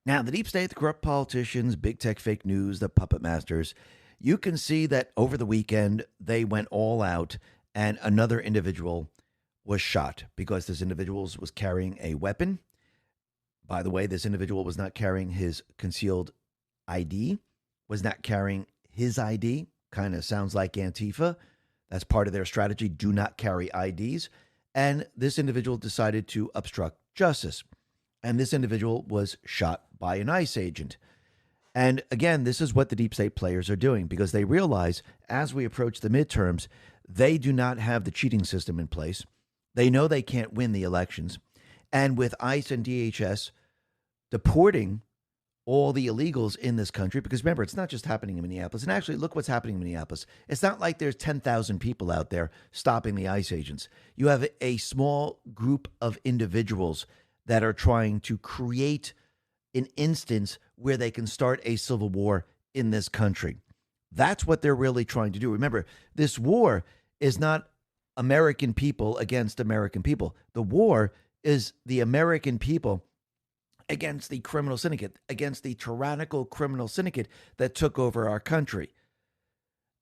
Now, the deep state, the corrupt politicians, big tech fake news, the puppet masters, you can see that over the weekend, they went all out and another individual was shot because this individual was carrying a weapon. By the way, this individual was not carrying his concealed ID, was not carrying his ID. Kind of sounds like Antifa. That's part of their strategy. Do not carry IDs. And this individual decided to obstruct justice. And this individual was shot by an ICE agent. And again, this is what the deep state players are doing because they realize as we approach the midterms, they do not have the cheating system in place. They know they can't win the elections. And with ICE and DHS deporting all the illegals in this country, because remember, it's not just happening in Minneapolis. And actually, look what's happening in Minneapolis. It's not like there's 10,000 people out there stopping the ICE agents. You have a small group of individuals that are trying to create an instance where they can start a civil war in this country. That's what they're really trying to do. Remember, this war is not American people against American people. The war is the American people against the criminal syndicate, against the tyrannical criminal syndicate that took over our country.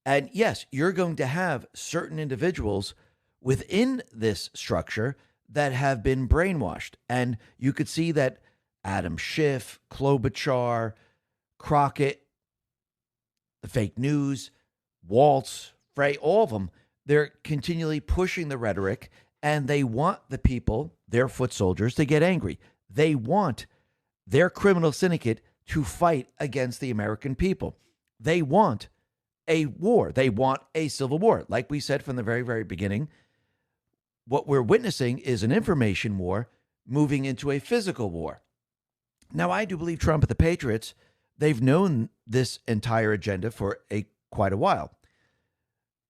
And yes, you're going to have certain individuals within this structure that have been brainwashed. And you could see that Adam Schiff, Klobuchar, Crockett, the fake news, Waltz, Frey, all of them, they're continually pushing the rhetoric and they want the people, their foot soldiers, to get angry. They want their criminal syndicate to fight against the American people. They want a war. They want a civil war. Like we said from the very, very beginning, what we're witnessing is an information war moving into a physical war. Now, I do believe Trump and the Patriots, they've known this entire agenda for quite a while.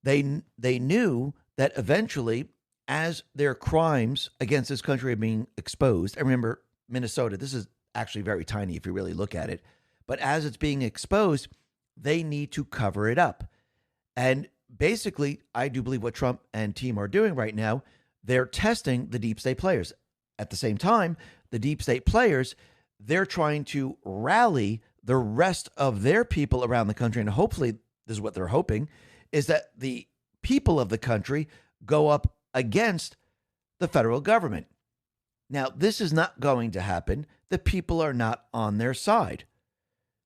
They knew that eventually, as their crimes against this country are being exposed, and remember, Minnesota, this is actually very tiny if you really look at it, but as it's being exposed, they need to cover it up. And basically, I do believe what Trump and team are doing right now, they're testing the deep state players. At the same time, the deep state players, they're trying to rally the rest of their people around the country. And hopefully, this is what they're hoping, is that the people of the country go up against the federal government. Now, this is not going to happen. The people are not on their side.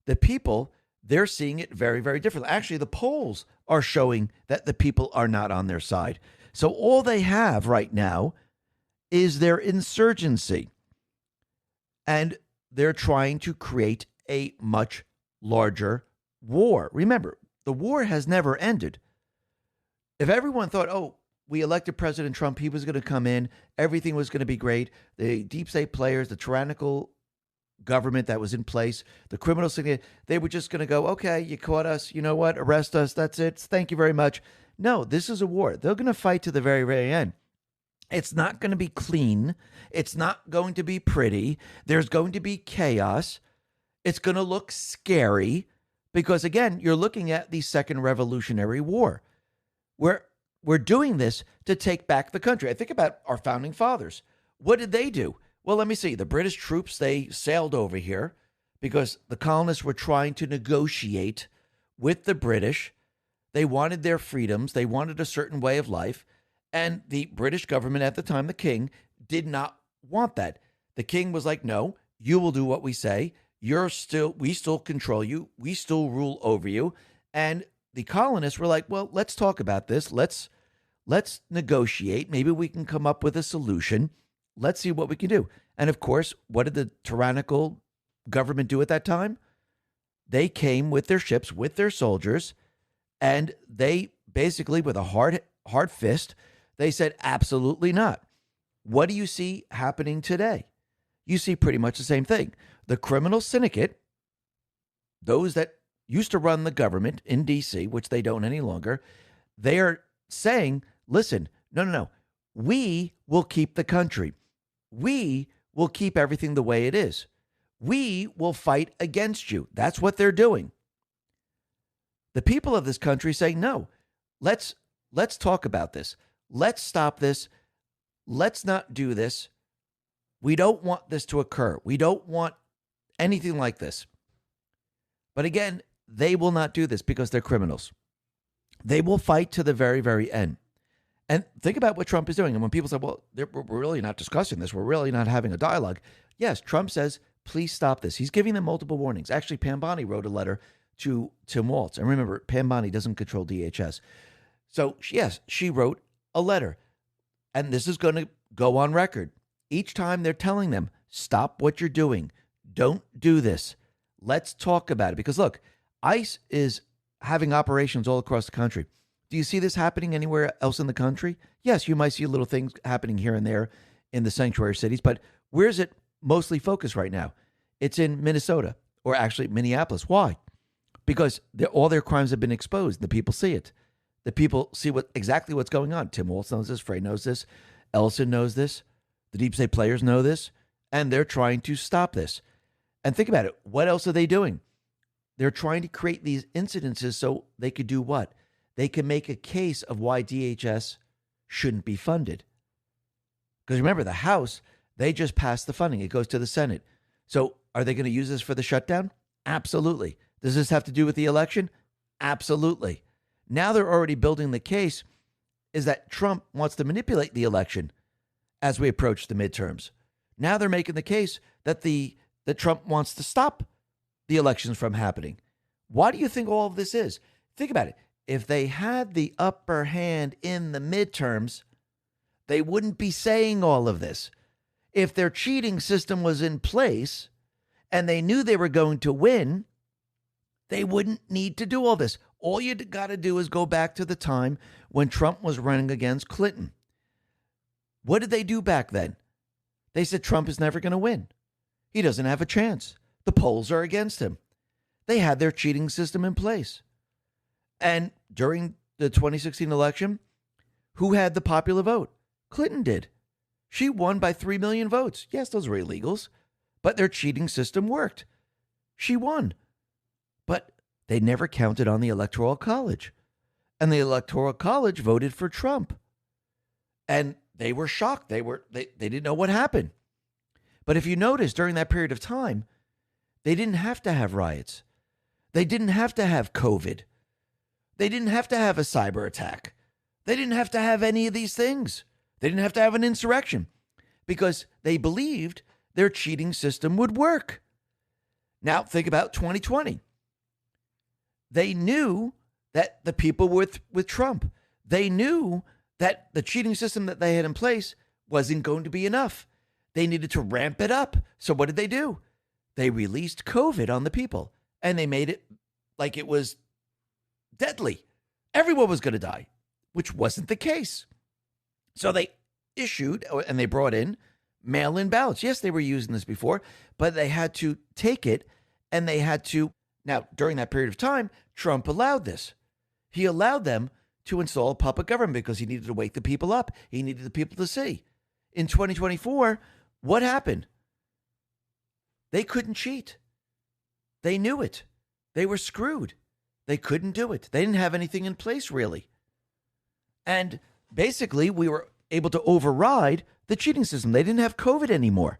The people, they're seeing it very, very differently. Actually, the polls are showing that the people are not on their side. So all they have right now is their insurgency. And they're trying to create a much larger war. Remember, the war has never ended. If everyone thought, oh, we elected President Trump, he was going to come in, everything was going to be great, the deep state players, the tyrannical government that was in place, the criminal syndicate, they were just going to go, okay, you caught us, you know what, arrest us, that's it, thank you very much. No, this is a war. They're going to fight to the very, very end. It's not going to be clean. It's not going to be pretty. There's going to be chaos. It's going to look scary because, again, you're looking at the Second Revolutionary War. We're doing this to take back the country. I think about our founding fathers. What did they do? Well, let me see. The British troops, they sailed over here because the colonists were trying to negotiate with the British. They wanted their freedoms. They wanted a certain way of life. And the British government at the time, the king, did not want that. The king was like, no, you will do what we say. We still control you. We still rule over you. And the colonists were like, well, let's talk about this. Let's negotiate. Maybe we can come up with a solution. Let's see what we can do. And of course, what did the tyrannical government do at that time? They came with their ships, with their soldiers, and they basically, with a hard fist, they said, absolutely not. What do you see happening today? You see pretty much the same thing. The criminal syndicate, those that used to run the government in D.C., which they don't any longer, they are saying, listen, no. We will keep the country. We will keep everything the way it is. We will fight against you. That's what they're doing. The people of this country say, no, let's talk about this. Let's stop this. Let's not do this. We don't want this to occur. We don't want anything like this. But again, they will not do this because they're criminals. They will fight to the very, very end. And think about what Trump is doing. And when people say, well, we're really not discussing this, we're really not having a dialogue. Yes, Trump says, please stop this. He's giving them multiple warnings. Actually, Pam Bondi wrote a letter to Tim Walz. And remember, Pam Bondi doesn't control DHS. So, yes, she wrote a letter. And this is going to go on record. Each time they're telling them, stop what you're doing. Don't do this. Let's talk about it. Because look, ICE is having operations all across the country. Do you see this happening anywhere else in the country? Yes, you might see little things happening here and there in the sanctuary cities, but where's it mostly focused right now? It's in Minnesota, or actually Minneapolis. Why? Because all their crimes have been exposed. The people see it. The people see exactly what's going on. Tim Walz knows this. Frey knows this. Ellison knows this. The deep state players know this, and they're trying to stop this. And think about it. What else are they doing? They're trying to create these incidences so they could do what? They can make a case of why DHS shouldn't be funded. Because remember, the House, they just passed the funding. It goes to the Senate. So are they going to use this for the shutdown? Absolutely. Does this have to do with the election? Absolutely. Now they're already building the case is that Trump wants to manipulate the election as we approach the midterms. Now they're making the case that that Trump wants to stop the elections from happening. Why do you think all of this is? Think about it. If they had the upper hand in the midterms, they wouldn't be saying all of this. If their cheating system was in place and they knew they were going to win, they wouldn't need to do all this. All you got to do is go back to the time when Trump was running against Clinton. What did they do back then? They said Trump is never going to win. He doesn't have a chance. The polls are against him. They had their cheating system in place. And during the 2016 election, who had the popular vote? Clinton did. She won by 3 million votes. Yes, those were illegals, but their cheating system worked. She won. But they never counted on the Electoral College. And the Electoral College voted for Trump. And they were shocked. They didn't know what happened. But if you notice, during that period of time, they didn't have to have riots. They didn't have to have COVID. They didn't have to have a cyber attack. They didn't have to have any of these things. They didn't have to have an insurrection because they believed their cheating system would work. Now, think about 2020. They knew that the people were with Trump. They knew that the cheating system that they had in place wasn't going to be enough. They needed to ramp it up. So what did they do? They released COVID on the people, and they made it like it was deadly. Everyone was going to die, which wasn't the case. So they issued and they brought in mail-in ballots. Yes, they were using this before, but they had to take it and they had to. Now, during that period of time, Trump allowed this. He allowed them to install a puppet government because he needed to wake the people up. He needed the people to see. In 2024, what happened? They couldn't cheat. They knew it. They were screwed. They couldn't do it. They didn't have anything in place, really. And basically, we were able to override the cheating system. They didn't have COVID anymore.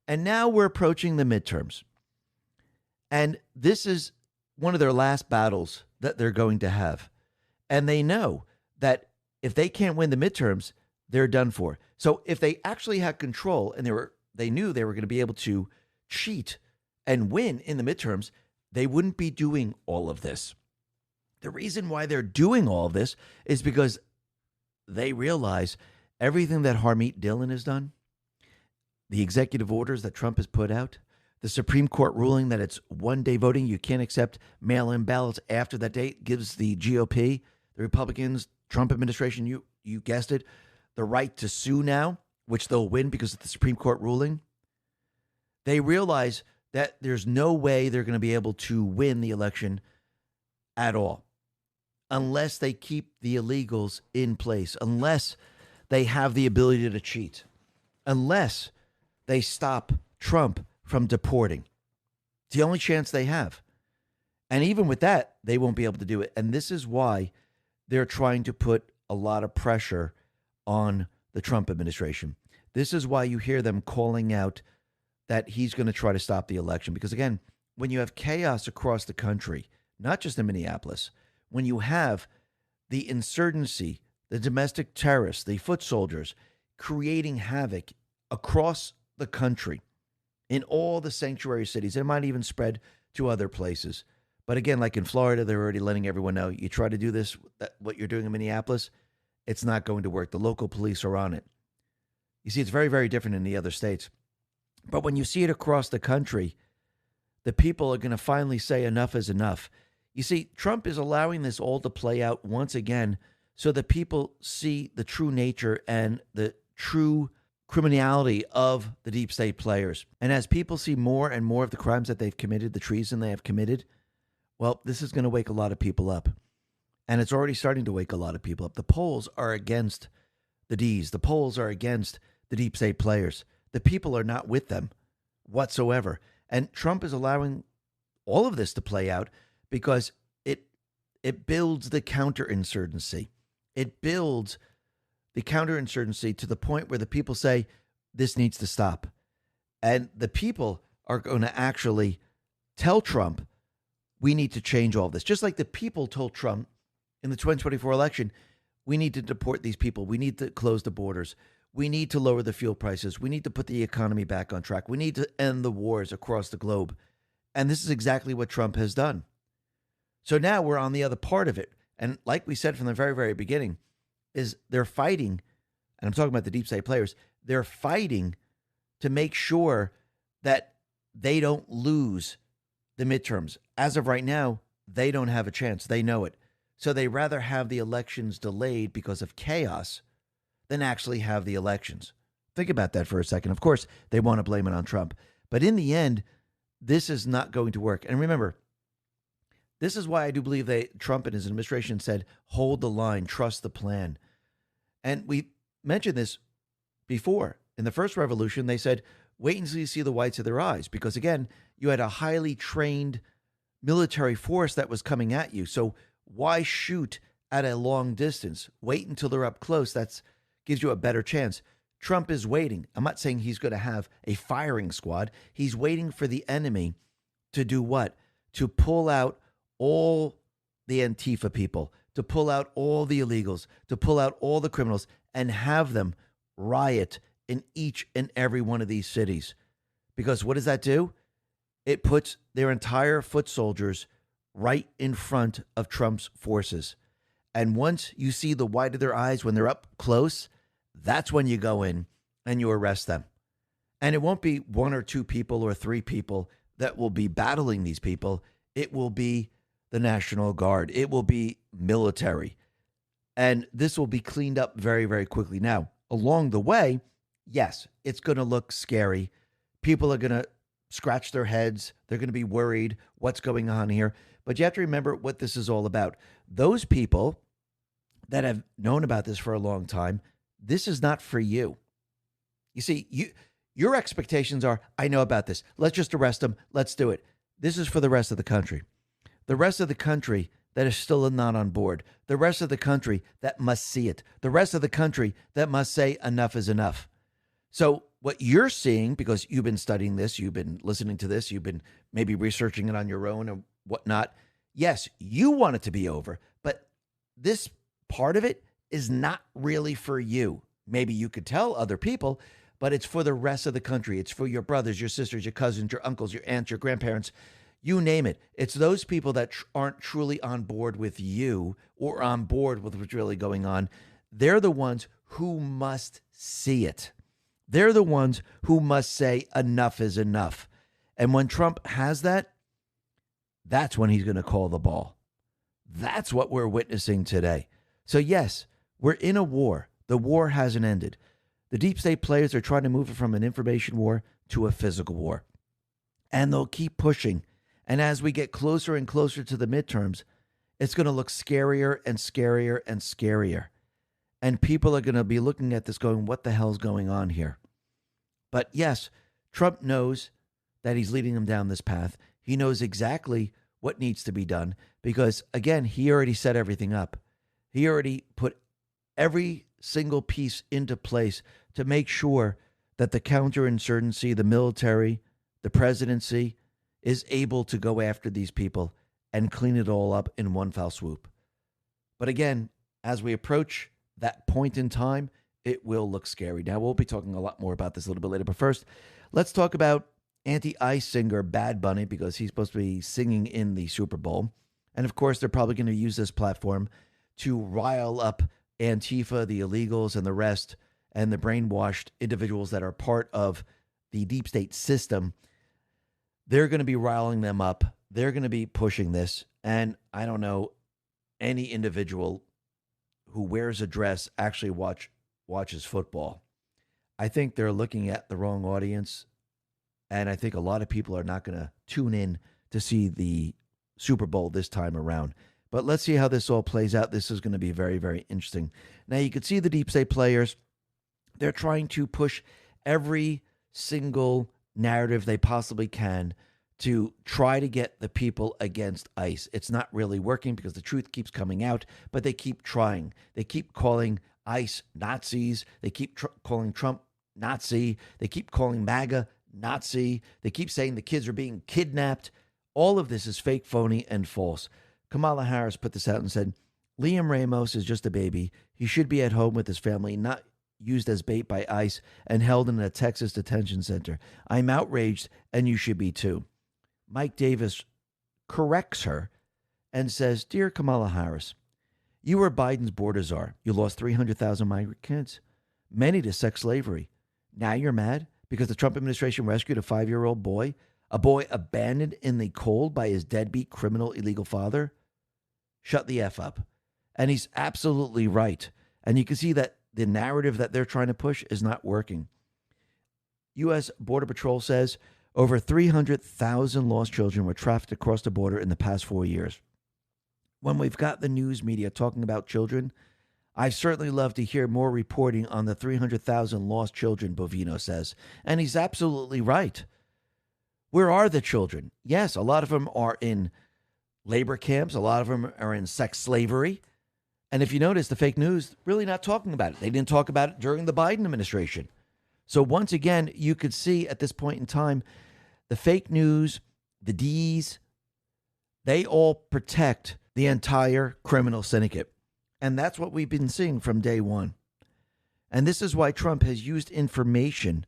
And now we're approaching the midterms. And this is one of their last battles that they're going to have. And they know that if they can't win the midterms, they're done for. So if they actually had control and they knew they were going to be able to cheat and win in the midterms, they wouldn't be doing all of this. The reason why they're doing all of this is because they realize everything that Harmeet Dillon has done, the executive orders that Trump has put out, the Supreme Court ruling that it's one-day voting, you can't accept mail-in ballots after that date, gives the GOP, the Republicans, Trump administration, you guessed it, the right to sue now, which they'll win because of the Supreme Court ruling. They realize that there's no way they're going to be able to win the election at all unless they keep the illegals in place, unless they have the ability to cheat, unless they stop Trump from deporting. It's the only chance they have. And even with that, they won't be able to do it. And this is why they're trying to put a lot of pressure on the Trump administration. This is why you hear them calling out that he's going to try to stop the election. Because again, when you have chaos across the country, not just in Minneapolis, when you have the insurgency, the domestic terrorists, the foot soldiers creating havoc across the country in all the sanctuary cities, it might even spread to other places. But again, like in Florida, they're already letting everyone know, you try to do this, what you're doing in Minneapolis, it's not going to work. The local police are on it. You see, it's very, very different in the other states. But when you see it across the country, the people are going to finally say enough is enough. You see, Trump is allowing this all to play out once again so that people see the true nature and the true criminality of the deep state players. And as people see more and more of the crimes that they've committed, the treason they have committed, well, this is going to wake a lot of people up. And it's already starting to wake a lot of people up. The polls are against the D's. The polls are against the deep state players. The people are not with them whatsoever. And Trump is allowing all of this to play out because it builds the counterinsurgency. It builds the counterinsurgency to the point where the people say, this needs to stop. And the people are going to actually tell Trump, we need to change all this. Just like the people told Trump in the 2024 election, we need to deport these people. We need to close the borders. We need to lower the fuel prices. We need to put the economy back on track. We need to end the wars across the globe. And this is exactly what Trump has done. So now we're on the other part of it. And like we said from the very, very beginning, is they're fighting, and I'm talking about the deep state players, they're fighting to make sure that they don't lose the midterms. As of right now, they don't have a chance. They know it. So they rather have the elections delayed because of chaos than actually have the elections. Think about that for a second. Of course, they want to blame it on Trump. But in the end, this is not going to work. And remember, this is why I do believe Trump and his administration said, hold the line, trust the plan. And we mentioned this before. In the first revolution, they said, wait until you see the whites of their eyes. Because again, you had a highly trained military force that was coming at you. So why shoot at a long distance? Wait until they're up close. That gives you a better chance. Trump is waiting. I'm not saying he's going to have a firing squad. He's waiting for the enemy to do what? To pull out all the Antifa people, to pull out all the illegals, to pull out all the criminals, and have them riot in each and every one of these cities. Because what does that do? It puts their entire foot soldiers right in front of Trump's forces. And once you see the white of their eyes when they're up close, that's when you go in and you arrest them. And it won't be one or two people or three people that will be battling these people. It will be the National Guard. It will be military. And this will be cleaned up very, very quickly. Now, along the way, yes, it's going to look scary. People are going to scratch their heads. They're going to be worried what's going on here. But you have to remember what this is all about. Those people that have known about this for a long time, this is not for you. You see, your expectations are, I know about this. Let's just arrest them. Let's do it. This is for the rest of the country. The rest of the country that is still not on board. The rest of the country that must see it. The rest of the country that must say enough is enough. So what you're seeing, because you've been studying this, you've been listening to this, you've been maybe researching it on your own or whatnot. Yes, you want it to be over, but this part of it is not really for you. Maybe you could tell other people, but it's for the rest of the country. It's for your brothers, your sisters, your cousins, your uncles, your aunts, your grandparents. You name it. It's those people that aren't truly on board with you or on board with what's really going on. They're the ones who must see it. They're the ones who must say enough is enough. And when Trump has that, that's when he's going to call the ball. That's what we're witnessing today. So yes, we're in a war. The war hasn't ended. The deep state players are trying to move it from an information war to a physical war. And they'll keep pushing. And as we get closer and closer to the midterms, it's going to look scarier and scarier and scarier. And people are going to be looking at this going, what the hell's going on here? But yes, Trump knows that he's leading them down this path. He knows exactly what needs to be done because, again, he already set everything up. He already put every single piece into place to make sure that the counterinsurgency, the military, the presidency is able to go after these people and clean it all up in one foul swoop. But again, as we approach that point in time, it will look scary. Now, we'll be talking a lot more about this a little bit later. But first, let's talk about anti-ICE singer Bad Bunny, because he's supposed to be singing in the Super Bowl. And of course, they're probably going to use this platform to rile up Antifa, the illegals, and the rest, and the brainwashed individuals that are part of the deep state system. They're going to be riling them up. They're going to be pushing this. And I don't know any individual who wears a dress actually watches football. I think they're looking at the wrong audience. And I think a lot of people are not going to tune in to see the Super Bowl this time around. But let's see how this all plays out. This is going to be very, very interesting. Now, you can see the deep state players. They're trying to push every single narrative they possibly can to try to get the people against ICE. It's not really working because the truth keeps coming out, but they keep trying. They keep calling ICE Nazis. They keep calling Trump Nazi. They keep calling MAGA Nazi. They keep saying the kids are being kidnapped. All of this is fake, phony, and false. Kamala Harris put this out and said, Liam Ramos is just a baby. He should be at home with his family, not used as bait by ICE and held in a Texas detention center. I'm outraged, and you should be too. Mike Davis corrects her and says, Dear Kamala Harris, you were Biden's border czar. You lost 300,000 migrant kids, many to sex slavery. Now you're mad because the Trump administration rescued a 5-year-old boy, a boy abandoned in the cold by his deadbeat criminal illegal father? Shut the F up. And he's absolutely right. And you can see that the narrative that they're trying to push is not working. U.S. Border Patrol says over 300,000 lost children were trafficked across the border in the past 4 years. When we've got the news media talking about children, I certainly love to hear more reporting on the 300,000 lost children, Bovino says. And he's absolutely right. Where are the children? Yes, a lot of them are in labor camps. A lot of them are in sex slavery. And if you notice, the fake news really not talking about it. They didn't talk about it during the Biden administration. So once again, you could see at this point in time, the fake news, the D's, they all protect the entire criminal syndicate. And that's what we've been seeing from day one. And this is why Trump has used information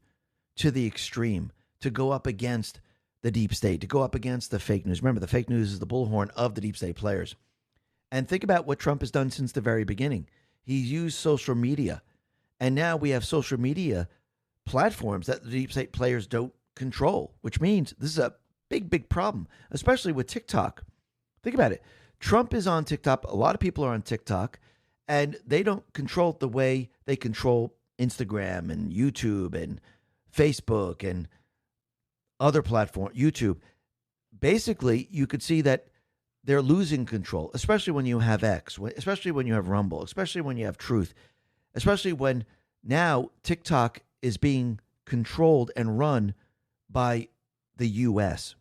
to the extreme to go up against the deep state, to go up against the fake news. Remember, the fake news is the bullhorn of the deep state players. And think about what Trump has done since the very beginning. He's used social media. And now we have social media platforms that the deep state players don't control, which means this is a big, big problem, especially with TikTok. Think about it. Trump is on TikTok. A lot of people are on TikTok, and they don't control it the way they control Instagram and YouTube and Facebook and other platforms, YouTube. Basically, you could see that they're losing control, especially when you have X, especially when you have Rumble, especially when you have Truth, especially when now TikTok is being controlled and run by the U.S.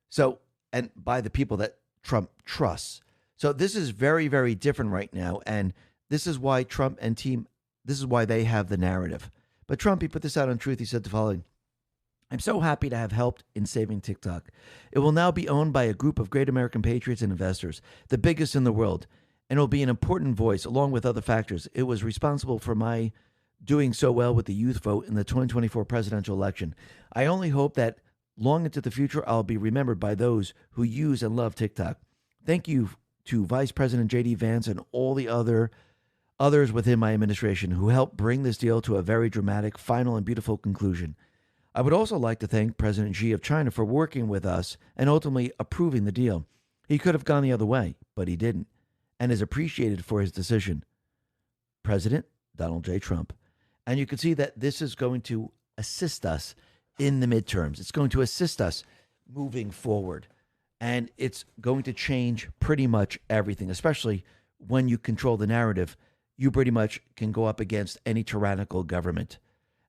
So, and by the people that Trump trusts. So this is very, very different right now. And this is why Trump and team, this is why they have the narrative. But Trump, he put this out on Truth. He said the following: I'm so happy to have helped in saving TikTok. It will now be owned by a group of great American patriots and investors, the biggest in the world, and it will be an important voice along with other factors. It was responsible for my doing so well with the youth vote in the 2024 presidential election. I only hope that long into the future, I'll be remembered by those who use and love TikTok. Thank you to Vice President J.D. Vance and all the others within my administration who helped bring this deal to a very dramatic, final, and beautiful conclusion. I would also like to thank President Xi of China for working with us and ultimately approving the deal. He could have gone the other way, but he didn't, and is appreciated for his decision. President Donald J. Trump. And you can see that this is going to assist us in the midterms. It's going to assist us moving forward. And it's going to change pretty much everything, especially when you control the narrative. You pretty much can go up against any tyrannical government.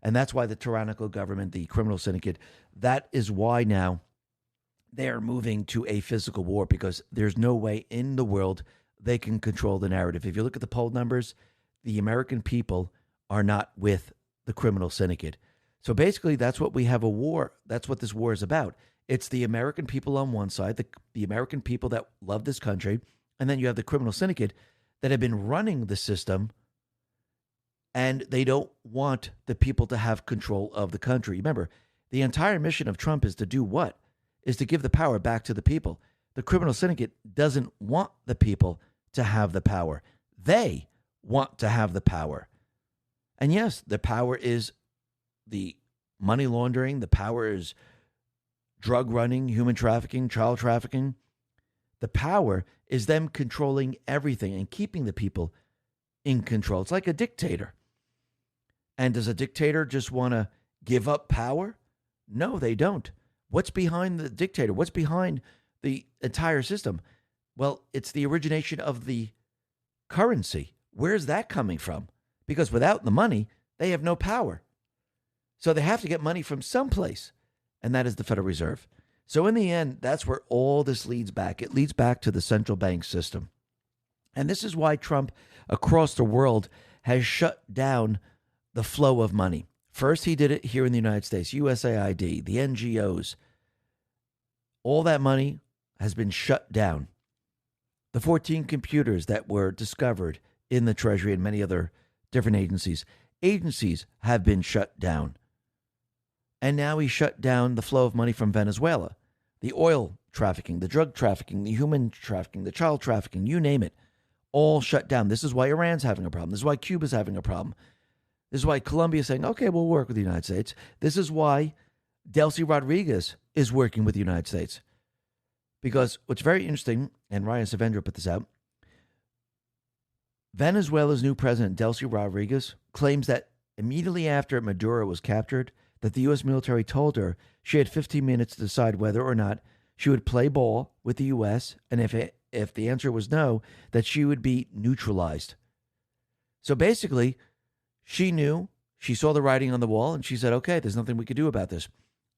And that's why the tyrannical government, the criminal syndicate, that is why now they are moving to a physical war, because there's no way in the world they can control the narrative. If you look at the poll numbers, the American people are not with the criminal syndicate. So basically, that's what we have a war. That's what this war is about. It's the American people on one side, the American people that love this country, and then you have the criminal syndicate that have been running the system, and they don't want the people to have control of the country. Remember, the entire mission of Trump is to do what? Is to give the power back to the people. The criminal syndicate doesn't want the people to have the power. They want to have the power. And yes, the power is the money laundering. The power is drug running, human trafficking, child trafficking. The power is them controlling everything and keeping the people in control. It's like a dictator. And does a dictator just want to give up power? No, they don't. What's behind the dictator? What's behind the entire system? Well, it's the origination of the currency. Where's that coming from? Because without the money, they have no power. So they have to get money from someplace, and that is the Federal Reserve. So in the end, that's where all this leads back. It leads back to the central bank system. And this is why Trump across the world has shut down the flow of money. First, he did it here in the United States, USAID, the NGOs. All that money has been shut down. The 14 computers that were discovered in the Treasury and many other different agencies have been shut down. And now he shut down the flow of money from Venezuela, the oil trafficking, the drug trafficking, the human trafficking, the child trafficking, you name it, all shut down. This is why Iran's having a problem. This is why Cuba's having a problem. This is why Colombia's saying, okay, we'll work with the United States. This is why Delcy Rodriguez is working with the United States. Because what's very interesting, and Ryan Savendra put this out, Venezuela's new president, Delcy Rodriguez, claims that immediately after Maduro was captured, that the U.S. military told her she had 15 minutes to decide whether or not she would play ball with the U.S., and if the answer was no, that she would be neutralized. So basically, she knew, she saw the writing on the wall, and she said, okay, there's nothing we could do about this.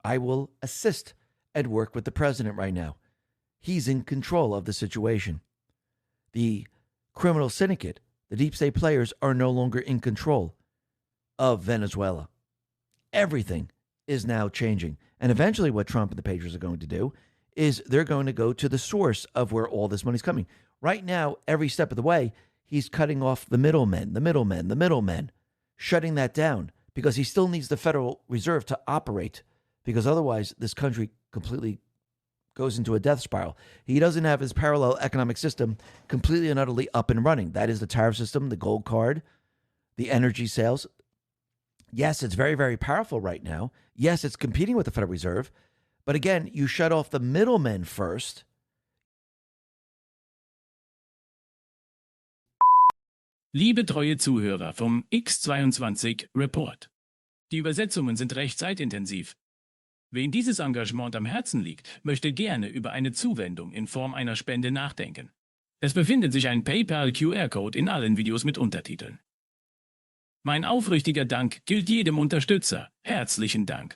I will assist and work with the president right now. He's in control of the situation. The criminal syndicate, the deep state players, are no longer in control of Venezuela. Everything is now changing. And eventually what Trump and the Patriots are going to do is they're going to go to the source of where all this money's coming. Right now, every step of the way, he's cutting off the middlemen, shutting that down because he still needs the Federal Reserve to operate, because otherwise this country completely goes into a death spiral. He doesn't have his parallel economic system completely and utterly up and running. That is the tariff system, the gold card, the energy sales. Yes, it's very, very powerful right now. Yes, it's competing with the Federal Reserve. But again, you shut off the middlemen first. Liebe treue Zuhörer vom X22 Report. Die Übersetzungen sind recht zeitintensiv. Wen dieses Engagement am Herzen liegt, möchte gerne über eine Zuwendung in Form einer Spende nachdenken. Es befindet sich ein PayPal-QR-Code in allen Videos mit Untertiteln. Mein aufrichtiger Dank gilt jedem Unterstützer. Herzlichen Dank.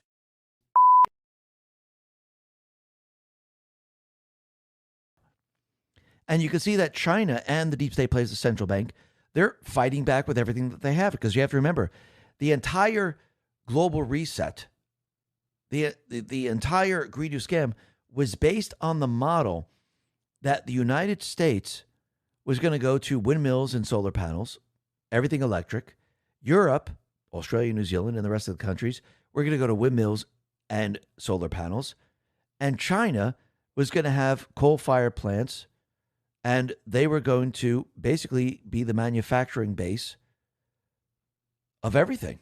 And you can see that China and the deep state players, the central bank, they're fighting back with everything that they have, because you have to remember, the entire global reset, the entire Green New scam was based on the model that the United States was going to go to windmills and solar panels, everything electric. Europe, Australia, New Zealand, and the rest of the countries were going to go to windmills and solar panels. And China was going to have coal-fired plants, and they were going to basically be the manufacturing base of everything.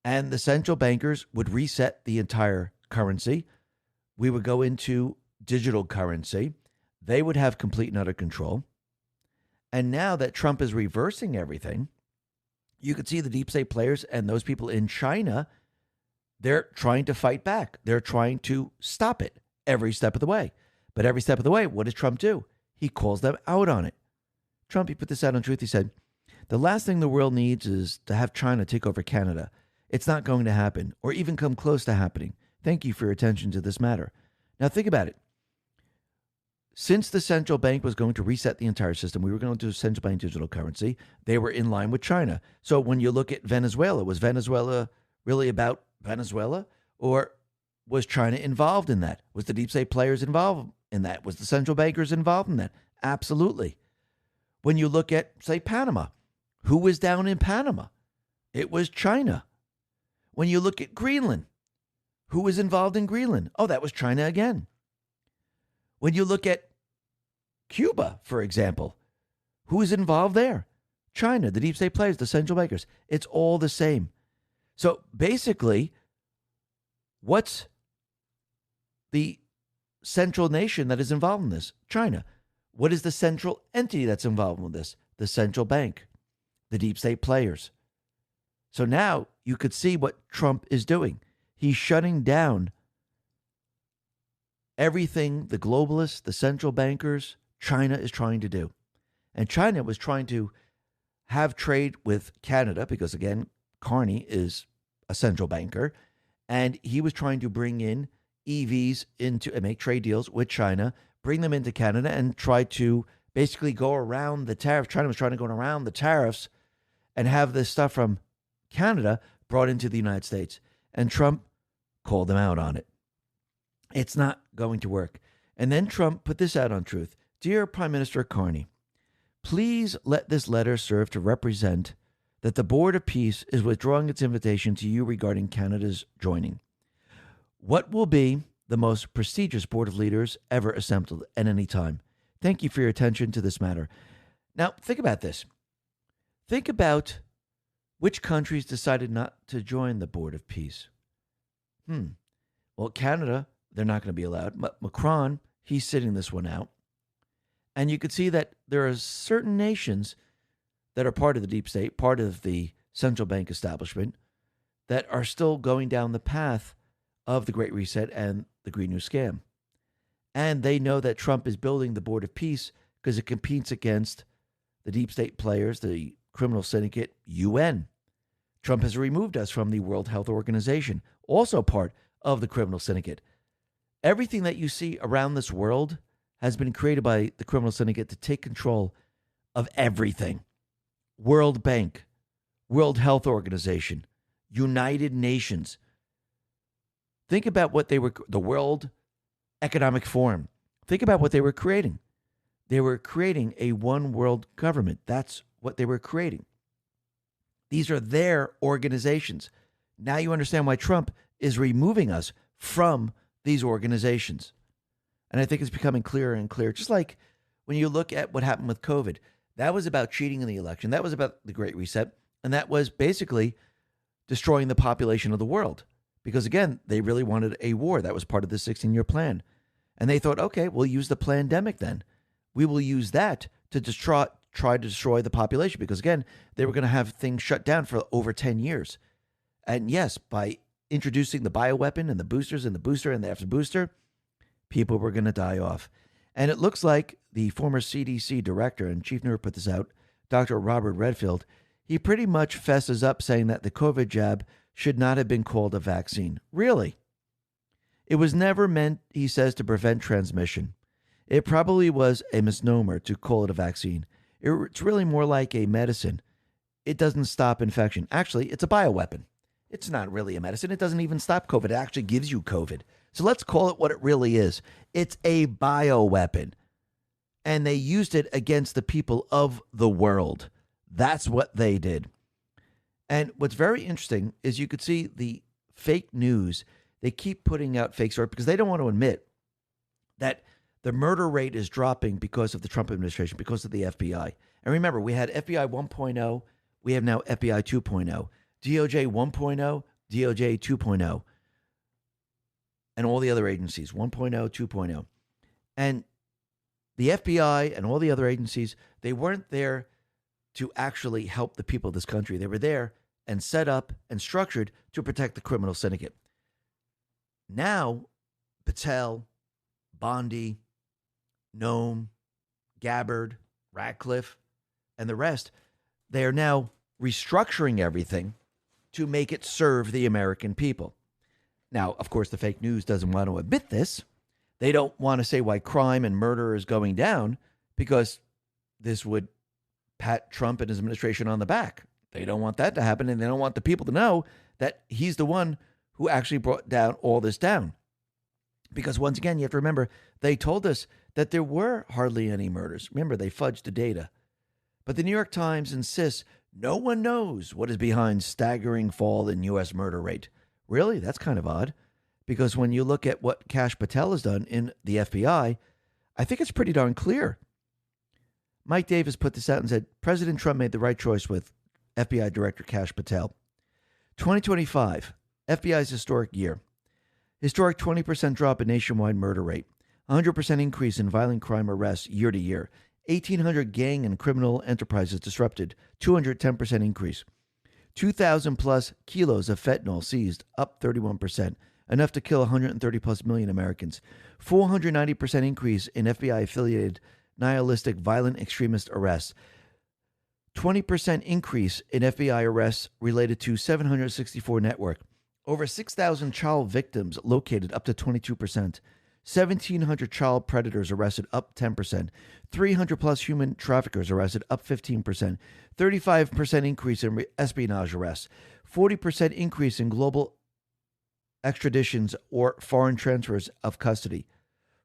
And the central bankers would reset the entire currency. We would go into digital currency. They would have complete and utter control. And now that Trump is reversing everything, you could see the deep state players and those people in China, they're trying to fight back. They're trying to stop it every step of the way. But every step of the way, what does Trump do? He calls them out on it. Trump, he put this out on Truth. He said, the last thing the world needs is to have China take over Canada. It's not going to happen, or even come close to happening. Thank you for your attention to this matter. Now think about it. Since the central bank was going to reset the entire system, we were going to do central bank digital currency. They were in line with China. So when you look at Venezuela, was Venezuela really about Venezuela? Or was China involved in that? Was the deep state players involved in that? Was the central bankers involved in that? Absolutely. When you look at, say, Panama, who was down in Panama? It was China. When you look at Greenland, who was involved in Greenland? Oh, that was China again. When you look at Cuba, for example, who is involved there? China, the deep state players, the central bankers. It's all the same. So basically, what's the central nation that is involved in this? China. What is the central entity that's involved with this? The central bank, the deep state players. So now you could see what Trump is doing. He's shutting down everything the globalists, the central bankers, China is trying to do. And China was trying to have trade with Canada because, again, Carney is a central banker. And he was trying to bring in EVs into and make trade deals with China, bring them into Canada, and try to basically go around the tariff. China was trying to go around the tariffs and have this stuff from Canada brought into the United States. And Trump called them out on it. It's not going to work. And then Trump put this out on Truth. Dear Prime Minister Carney, please let this letter serve to represent that the Board of Peace is withdrawing its invitation to you regarding Canada's joining. What will be the most prestigious Board of Leaders ever assembled at any time? Thank you for your attention to this matter. Now, think about this. Think about which countries decided not to join the Board of Peace. Well, Canada, they're not going to be allowed. Macron, he's sitting this one out. And you could see that there are certain nations that are part of the deep state, part of the central bank establishment, that are still going down the path of the Great Reset and the Green New Scam. And they know that Trump is building the Board of Peace because it competes against the deep state players, the criminal syndicate, UN. Trump has removed us from the World Health Organization, also part of the criminal syndicate. Everything that you see around this world has been created by the criminal syndicate to take control of everything. World Bank, World Health Organization, United Nations. Think about what they were, the World Economic Forum. Think about what they were creating. They were creating a one world government. That's what they were creating. These are their organizations. Now you understand why Trump is removing us from these organizations. And I think it's becoming clearer and clearer. Just like when you look at what happened with COVID, that was about cheating in the election. That was about the Great Reset. And that was basically destroying the population of the world. Because again, they really wanted a war. That was part of the 16-year plan. And they thought, okay, we'll use the pandemic then. We will use that to try to destroy the population. Because again, they were going to have things shut down for over 10 years. And yes, by introducing the bioweapon and the boosters and the booster and the after booster, people were going to die off. And it looks like the former CDC director, and Chief Newer put this out, Dr. Robert Redfield, he pretty much fesses up saying that the COVID jab should not have been called a vaccine. Really? It was never meant, he says, to prevent transmission. It probably was a misnomer to call it a vaccine. It's really more like a medicine. It doesn't stop infection. Actually, it's a bioweapon. It's not really a medicine. It doesn't even stop COVID. It actually gives you COVID. So let's call it what it really is. It's a bioweapon. And they used it against the people of the world. That's what they did. And what's very interesting is you could see the fake news. They keep putting out fake stories because they don't want to admit that the murder rate is dropping because of the Trump administration, because of the FBI. And remember, we had FBI 1.0. We have now FBI 2.0. DOJ 1.0, DOJ 2.0, and all the other agencies, 1.0, 2.0. And the FBI and all the other agencies, they weren't there to actually help the people of this country. They were there and set up and structured to protect the criminal syndicate. Now, Patel, Bondi, Nome, Gabbard, Ratcliffe, and the rest, they are now restructuring everything to make it serve the American people. Now, of course, the fake news doesn't want to admit this. They don't want to say why crime and murder is going down because this would pat Trump and his administration on the back. They don't want that to happen, and they don't want the people to know that he's the one who actually brought down all this down. Because once again, you have to remember, they told us that there were hardly any murders. Remember, they fudged the data. But the New York Times insists no one knows what is behind staggering fall in U.S. murder rate. Really? That's kind of odd. Because when you look at what Kash Patel has done in the FBI, I think it's pretty darn clear. Mike Davis put this out and said, President Trump made the right choice with FBI Director Kash Patel. 2025, FBI's historic year. Historic 20% drop in nationwide murder rate. 100% increase in violent crime arrests year to year. 1,800 gang and criminal enterprises disrupted. 210% increase. 2,000 plus kilos of fentanyl seized, up 31%. Enough to kill 130 plus million Americans. 490% increase in FBI-affiliated nihilistic violent extremist arrests. 20% increase in FBI arrests related to 764 network. Over 6,000 child victims located, up to 22%. 1,700 child predators arrested, up 10%. 300 plus human traffickers arrested, up 15%. 35% increase in espionage arrests. 40% increase in global extraditions or foreign transfers of custody.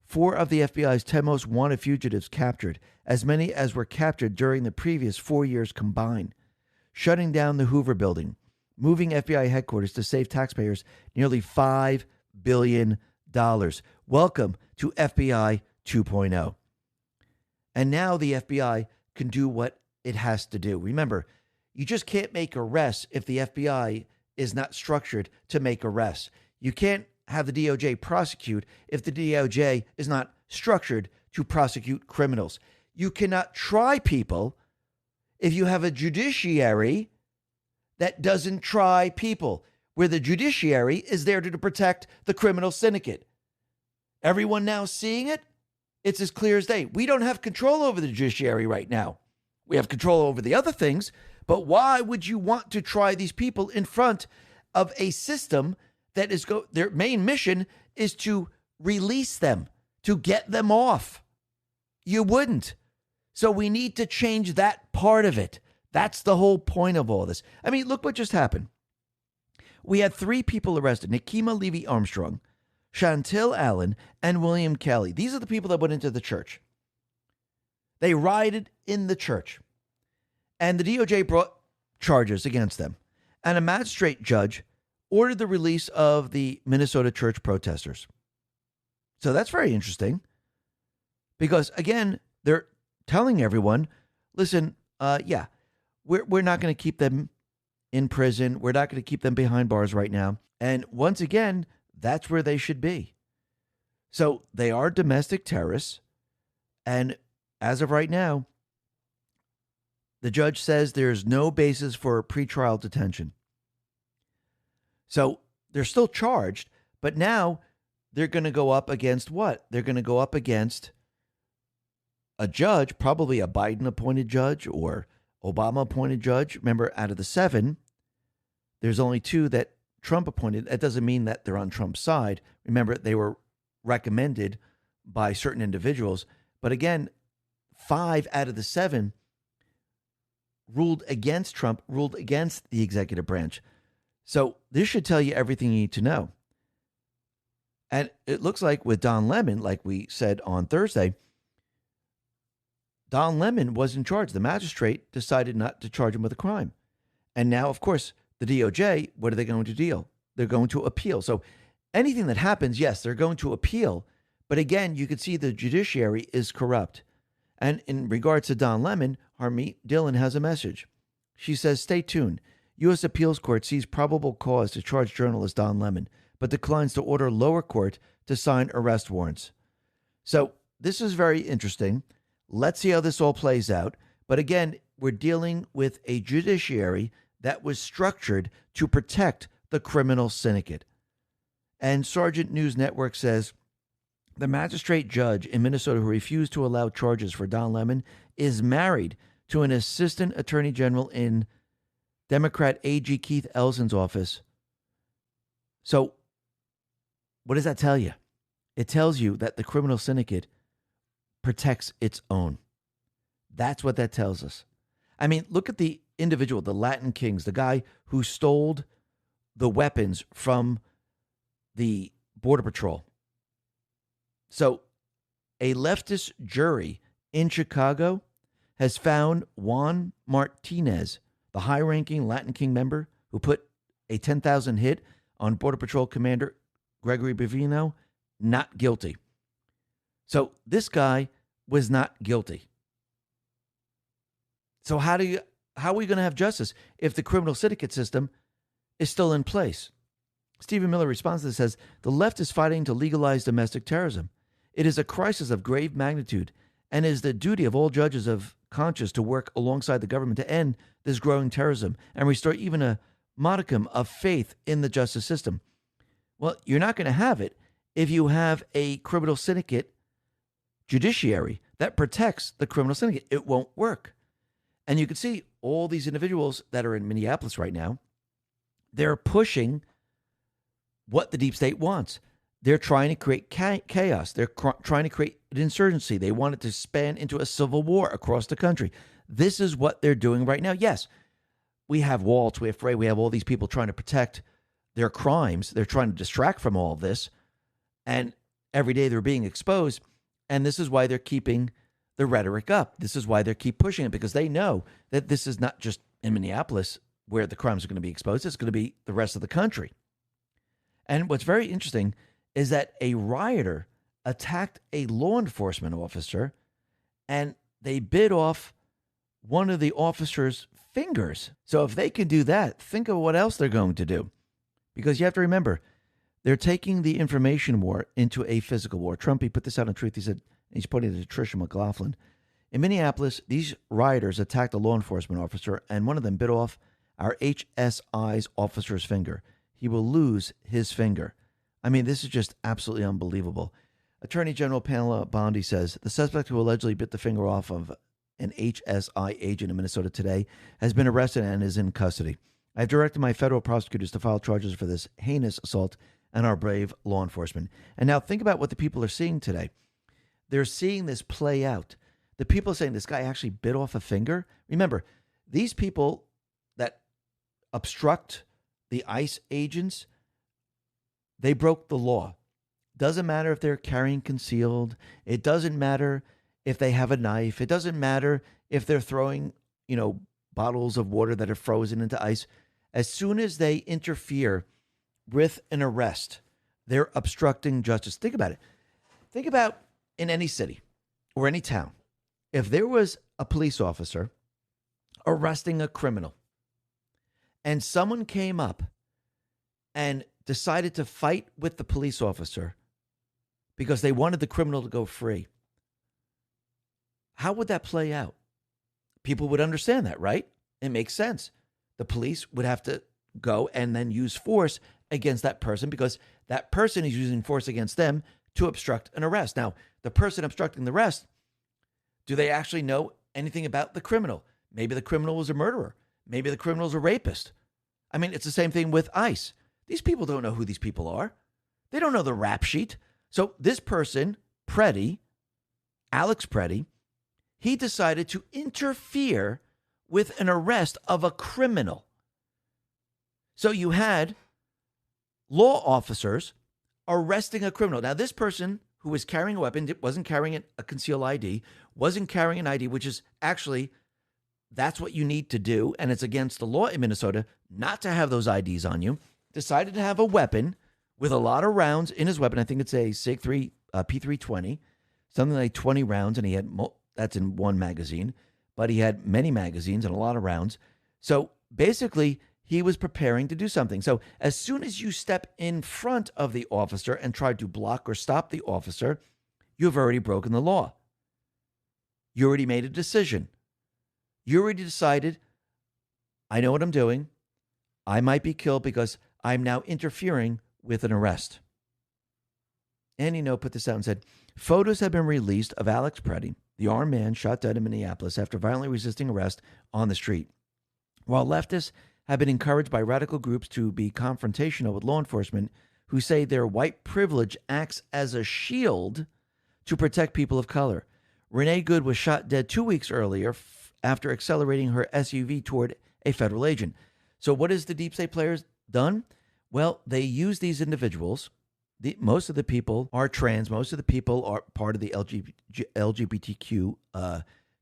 4 of the FBI's 10 most wanted fugitives captured, as many as were captured during the previous 4 years combined. Shutting down the Hoover Building, moving FBI headquarters to save taxpayers nearly $5 billion. Welcome to FBI 2.0. And now the FBI can do what it has to do. Remember, you just can't make arrests if the FBI is not structured to make arrests. You can't have the DOJ prosecute if the DOJ is not structured to prosecute criminals. You cannot try people if you have a judiciary that doesn't try people, where the judiciary is there to protect the criminal syndicate. Everyone now seeing it? It's as clear as day. We don't have control over the judiciary right now. We have control over the other things, but why would you want to try these people in front of a system that is their main mission is to release them, to get them off? You wouldn't. So we need to change that part of it. That's the whole point of all this. I mean, look what just happened. We had 3 people arrested: Nikema Levy-Armstrong, Chantel Allen, and William Kelly. These are the people that went into the church. They rioted in the church. And the DOJ brought charges against them. And a magistrate judge ordered the release of the Minnesota church protesters. So that's very interesting. Because, again, they're telling everyone, listen, we're not going to keep them in prison. We're not going to keep them behind bars right now. And once again, that's where they should be. So they are domestic terrorists. And as of right now, the judge says there's no basis for pretrial detention. So they're still charged, but now they're going to go up against what? They're going to go up against a judge, probably a Biden-appointed judge or Obama-appointed judge. Remember, out of the 7, there's only 2 that Trump appointed. That doesn't mean that they're on Trump's side. Remember, they were recommended by certain individuals. But again, 5 out of the 7 ruled against Trump, ruled against the executive branch. So this should tell you everything you need to know. And it looks like with Don Lemon, like we said on Thursday, Don Lemon was in charge. The magistrate decided not to charge him with a crime. And now, of course, the DOJ, what are they going to deal? They're going to appeal. So anything that happens, yes, they're going to appeal. But again, you can see the judiciary is corrupt. And in regards to Don Lemon, Harmeet Dillon has a message. She says, stay tuned. U.S. Appeals Court sees probable cause to charge journalist Don Lemon, but declines to order lower court to sign arrest warrants. So this is very interesting. Let's see how this all plays out. But again, we're dealing with a judiciary that was structured to protect the criminal syndicate. And Sergeant News Network says, the magistrate judge in Minnesota who refused to allow charges for Don Lemon is married to an assistant attorney general in Democrat AG Keith Ellison's office. So what does that tell you? It tells you that the criminal syndicate protects its own. That's what that tells us. I mean, look at the individual, the Latin Kings, the guy who stole the weapons from the Border Patrol. So a leftist jury in Chicago has found Juan Martinez, the high-ranking Latin King member who put a 10,000 hit on Border Patrol Commander Gregory Bavino, not guilty. So this guy was not guilty. So how are we going to have justice if the criminal syndicate system is still in place? Stephen Miller responds to this, says, the left is fighting to legalize domestic terrorism. It is a crisis of grave magnitude and is the duty of all judges of conscience to work alongside the government to end this growing terrorism and restore even a modicum of faith in the justice system. Well, you're not going to have it if you have a criminal syndicate judiciary that protects the criminal syndicate. It won't work. And you can see all these individuals that are in Minneapolis right now, they're pushing what the deep state wants. They're trying to create chaos. They're trying to create an insurgency. They want it to span into a civil war across the country. This is what they're doing right now. Yes, we have Walt, we have Frey, we have all these people trying to protect their crimes. They're trying to distract from all of this. And every day they're being exposed. And this is why they're keeping the rhetoric up. This is why they keep pushing it, because they know that this is not just in Minneapolis where the crimes are going to be exposed. It's going to be the rest of the country. And what's very interesting is that a rioter attacked a law enforcement officer and they bit off one of the officer's fingers. So if they can do that, think of what else they're going to do. Because you have to remember, they're taking the information war into a physical war. Trump, he put this out on Truth. He said, he's putting it to Tricia McLaughlin. In Minneapolis, these rioters attacked a law enforcement officer, and one of them bit off our HSI's officer's finger. He will lose his finger. I mean, this is just absolutely unbelievable. Attorney General Pamela Bondi says the suspect who allegedly bit the finger off of an HSI agent in Minnesota today has been arrested and is in custody. I've directed my federal prosecutors to file charges for this heinous assault on our brave law enforcement. And now think about what the people are seeing today. They're seeing this play out. The people are saying this guy actually bit off a finger. Remember, these people that obstruct the ICE agents, they broke the law. Doesn't matter if they're carrying concealed. It doesn't matter if they have a knife. It doesn't matter if they're throwing, bottles of water that are frozen into ice. As soon as they interfere with an arrest, they're obstructing justice. Think about it. Think about in any city or any town, if there was a police officer arresting a criminal and someone came up and decided to fight with the police officer because they wanted the criminal to go free, how would that play out? People would understand that, right? It makes sense. The police would have to go and then use force against that person because that person is using force against them to obstruct an arrest. Now, the person obstructing the arrest, do they actually know anything about the criminal? Maybe the criminal was a murderer. Maybe the criminal is a rapist. I mean, it's the same thing with ICE. These people don't know who these people are. They don't know the rap sheet. So this person, Alex Preddy, he decided to interfere with an arrest of a criminal. So you had law officers arresting a criminal. Now, this person who was carrying a weapon wasn't carrying a concealed ID, wasn't carrying an ID, which is actually, that's what you need to do. And it's against the law in Minnesota not to have those IDs on you. Decided to have a weapon with a lot of rounds in his weapon. I think it's a SIG-3 P320, something like 20 rounds. And he had, that's in one magazine, but he had many magazines and a lot of rounds. So basically, he was preparing to do something. So as soon as you step in front of the officer and try to block or stop the officer, you've already broken the law. You already made a decision. You already decided, I know what I'm doing. I might be killed because I'm now interfering with an arrest. Annie No put this out and said, photos have been released of Alex Preddy, the armed man shot dead in Minneapolis after violently resisting arrest on the street. While leftists have been encouraged by radical groups to be confrontational with law enforcement who say their white privilege acts as a shield to protect people of color. Renee Good was shot dead 2 weeks earlier after accelerating her SUV toward a federal agent. So what has the deep state players done? Well, they use these individuals. Most of the people are trans. Most of the people are part of the LGBTQ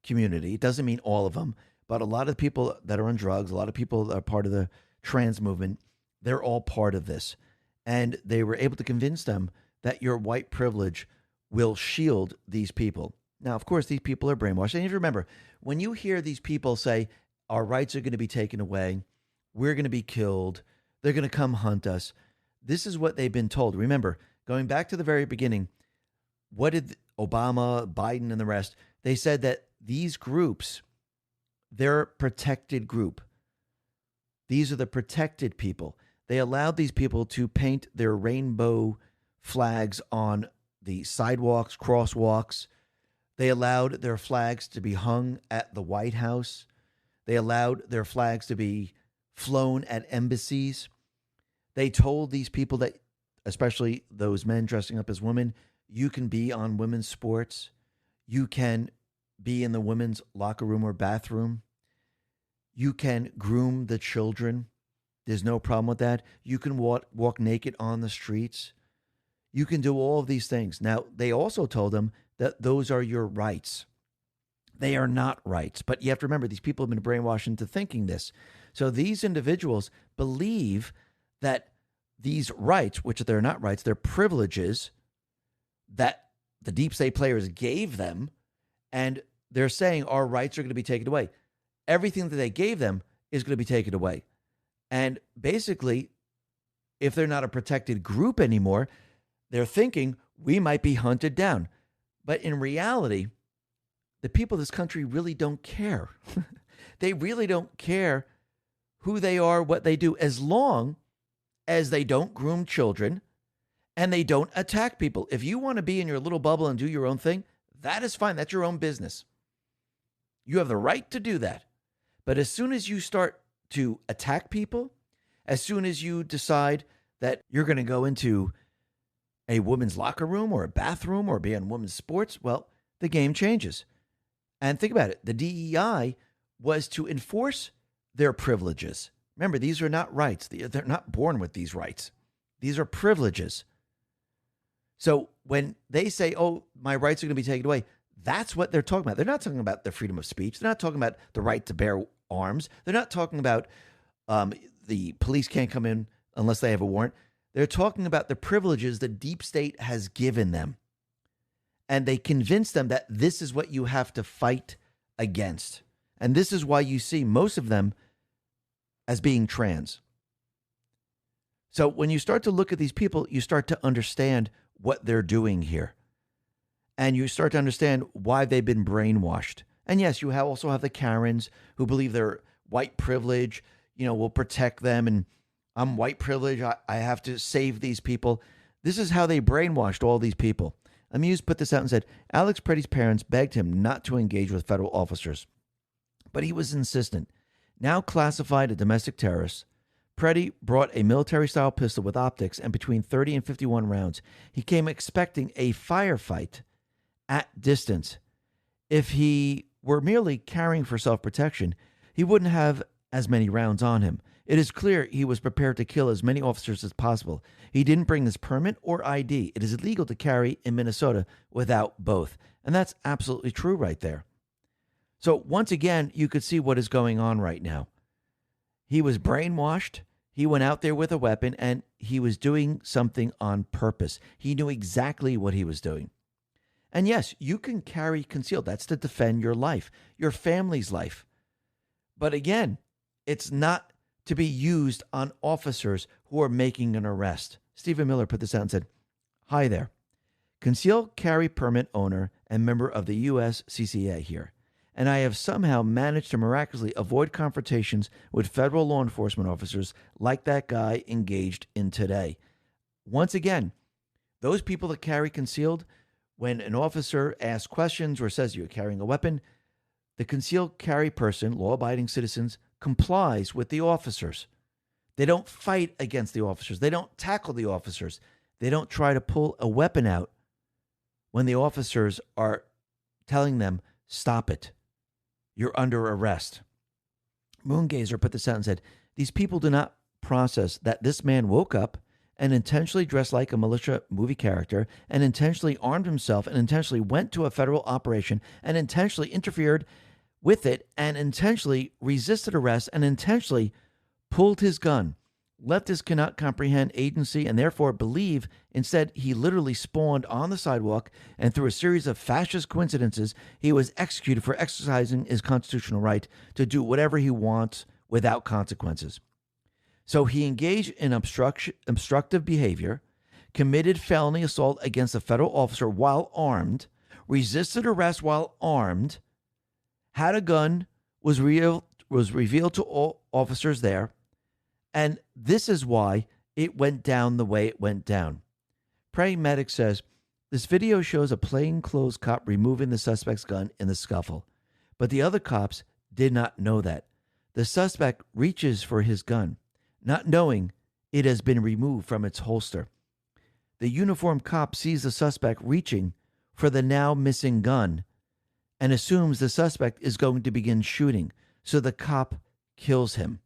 community. It doesn't mean all of them, but a lot of people that are on drugs, a lot of people that are part of the trans movement, they're all part of this. And they were able to convince them that your white privilege will shield these people. Now, of course, these people are brainwashed. And you have to remember, when you hear these people say, our rights are going to be taken away, we're going to be killed, they're going to come hunt us, this is what they've been told. Remember, going back to the very beginning, what did Obama, Biden, and the rest, they said that these groups, they're a protected group. These are the protected people. They allowed these people to paint their rainbow flags on the sidewalks, crosswalks. They allowed their flags to be hung at the White House. They allowed their flags to be flown at embassies. They told these people that, especially those men dressing up as women, you can be on women's sports. You can be in the women's locker room or bathroom. You can groom the children. There's no problem with that. You can walk naked on the streets. You can do all of these things. Now, they also told them that those are your rights. They are not rights. But you have to remember, these people have been brainwashed into thinking this. So these individuals believe that these rights, which they're not rights, they're privileges that the deep state players gave them, and they're saying our rights are going to be taken away. Everything that they gave them is going to be taken away. And basically, if they're not a protected group anymore, they're thinking we might be hunted down. But in reality, the people of this country really don't care. They really don't care who they are, what they do, as long as they don't groom children and they don't attack people. If you want to be in your little bubble and do your own thing, that is fine. That's your own business. You have the right to do that. But as soon as you start to attack people, as soon as you decide that you're going to go into a woman's locker room or a bathroom or be on women's sports, well, the game changes. And think about it. The DEI was to enforce their privileges. Remember, these are not rights. They're not born with these rights. These are privileges. So when they say, oh, my rights are going to be taken away, that's what they're talking about. They're not talking about the freedom of speech. They're not talking about the right to bear arms. They're not talking about the police can't come in unless they have a warrant. They're talking about the privileges the deep state has given them. And they convince them that this is what you have to fight against. And this is why you see most of them as being trans. So when you start to look at these people, you start to understand what they're doing here. And you start to understand why they've been brainwashed. And yes, you also have the Karens who believe their white privilege, will protect them. And I'm white privilege. I have to save these people. This is how they brainwashed all these people. Amuse put this out and said, Alex Preddy's parents begged him not to engage with federal officers, but he was insistent. Now classified a domestic terrorist, Preddy brought a military-style pistol with optics and between 30 and 51 rounds. He came expecting a firefight at distance. If he were merely carrying for self-protection, he wouldn't have as many rounds on him. It is clear he was prepared to kill as many officers as possible. He didn't bring his permit or ID. It is illegal to carry in Minnesota without both. And that's absolutely true right there. So once again, you could see what is going on right now. He was brainwashed. He went out there with a weapon and he was doing something on purpose. He knew exactly what he was doing. And yes, you can carry concealed. That's to defend your life, your family's life. But again, it's not to be used on officers who are making an arrest. Stephen Miller put this out and said, hi there. Concealed carry permit owner and member of the USCCA here. And I have somehow managed to miraculously avoid confrontations with federal law enforcement officers like that guy engaged in today. Once again, those people that carry concealed, when an officer asks questions or says you're carrying a weapon, the concealed carry person, law-abiding citizens, complies with the officers. They don't fight against the officers. They don't tackle the officers. They don't try to pull a weapon out when the officers are telling them, stop it. You're under arrest. Moongazer put this out and said, these people do not process that this man woke up and intentionally dressed like a militia movie character and intentionally armed himself and intentionally went to a federal operation and intentionally interfered with it and intentionally resisted arrest and intentionally pulled his gun. Leftists cannot comprehend agency and therefore believe instead he literally spawned on the sidewalk and through a series of fascist coincidences, he was executed for exercising his constitutional right to do whatever he wants without consequences. So he engaged in obstructive behavior, committed felony assault against a federal officer while armed, resisted arrest while armed, had a gun, was revealed to all officers there, and this is why it went down the way it went down. Praying Medic says, this video shows a plainclothes cop removing the suspect's gun in the scuffle, but the other cops did not know that. The suspect reaches for his gun, not knowing it has been removed from its holster. The uniformed cop sees the suspect reaching for the now missing gun and assumes the suspect is going to begin shooting, so the cop kills him.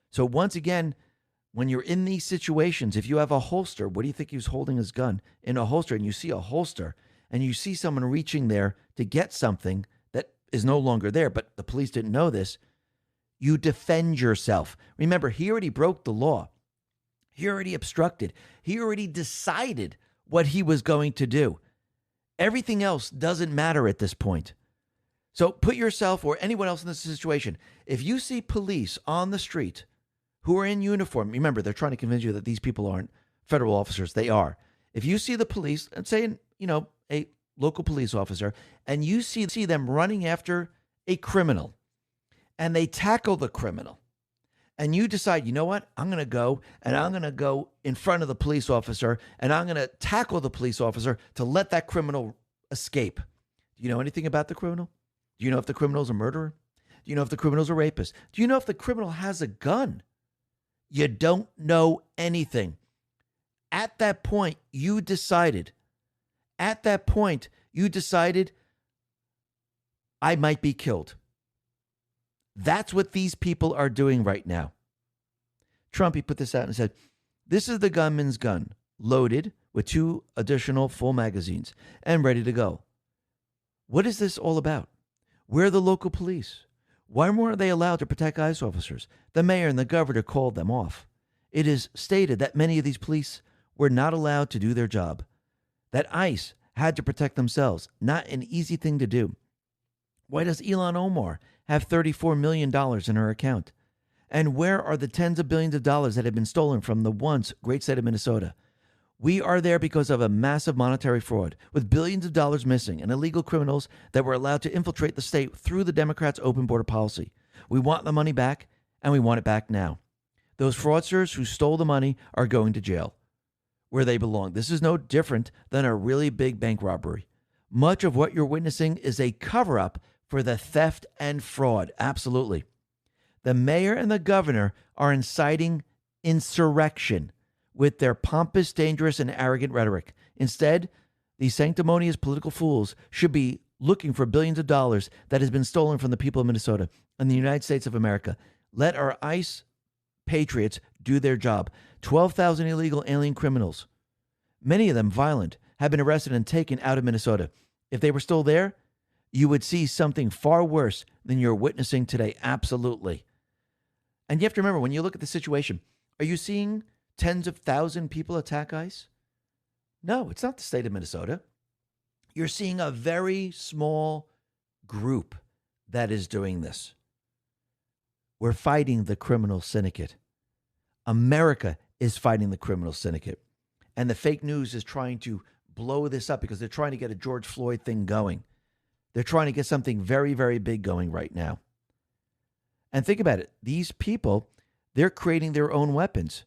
So once again, when you're in these situations, if you have a holster, what do you think he was holding his gun? In a holster, and you see a holster, and you see someone reaching there to get something that is no longer there, but the police didn't know this, you defend yourself. Remember, he already broke the law. He already obstructed. He already decided what he was going to do. Everything else doesn't matter at this point. So put yourself or anyone else in this situation. If you see police on the street who are in uniform, remember, they're trying to convince you that these people aren't federal officers. They are. If you see the police, and say, a local police officer, and you see them running after a criminal, and they tackle the criminal, and you decide, you know what, I'm going to go in front of the police officer, and I'm going to tackle the police officer to let that criminal escape. Do you know anything about the criminal? Do you know if the criminal's a murderer? Do you know if the criminal's a rapist? Do you know if the criminal has a gun? You don't know anything. At that point, you decided, I might be killed. That's what these people are doing right now. Trump, he put this out and said, this is the gunman's gun, loaded with 2 additional full magazines and ready to go. What is this all about? Where are the local police? Why weren't they allowed to protect ICE officers? The mayor and the governor called them off. It is stated that many of these police were not allowed to do their job, that ICE had to protect themselves. Not an easy thing to do. Why does Ilhan Omar have $34 million in her account? And where are the tens of billions of dollars that have been stolen from the once great state of Minnesota? We are there because of a massive monetary fraud, with billions of dollars missing and illegal criminals that were allowed to infiltrate the state through the Democrats' open border policy. We want the money back, and we want it back now. Those fraudsters who stole the money are going to jail, where they belong. This is no different than a really big bank robbery. Much of what you're witnessing is a cover-up for the theft and fraud. Absolutely. The mayor and the governor are inciting insurrection with their pompous, dangerous, and arrogant rhetoric. Instead, these sanctimonious political fools should be looking for billions of dollars that has been stolen from the people of Minnesota and the United States of America. Let our ICE patriots do their job. 12,000 illegal alien criminals, many of them violent, have been arrested and taken out of Minnesota. If they were still there, you would see something far worse than you're witnessing today. Absolutely. And you have to remember, when you look at the situation, are you seeing tens of thousands of people attack ICE? No, it's not the state of Minnesota. You're seeing a very small group that is doing this. We're fighting the criminal syndicate. America is fighting the criminal syndicate. And the fake news is trying to blow this up because they're trying to get a George Floyd thing going. They're trying to get something very, very big going right now. And think about it. These people, they're creating their own weapons.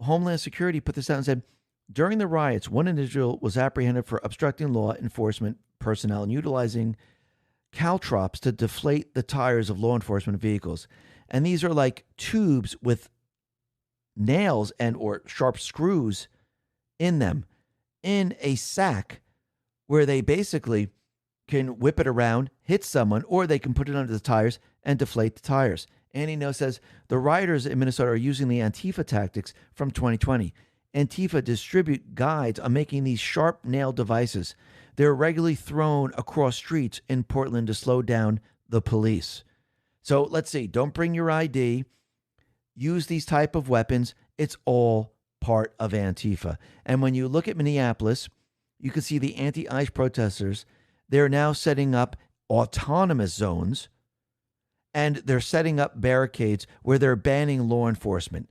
Homeland Security put this out and said, during the riots, one individual was apprehended for obstructing law enforcement personnel and utilizing caltrops to deflate the tires of law enforcement vehicles. And these are like tubes with nails and or sharp screws in them in a sack where they basically can whip it around, hit someone, or they can put it under the tires and deflate the tires. Annie No says the rioters in Minnesota are using the Antifa tactics from 2020. Antifa distribute guides on making these sharp nail devices. They're regularly thrown across streets in Portland to slow down the police. So let's see. Don't bring your ID. Use these type of weapons. It's all part of Antifa. And when you look at Minneapolis, you can see the anti-ICE protesters. They're now setting up autonomous zones, and they're setting up barricades where they're banning law enforcement.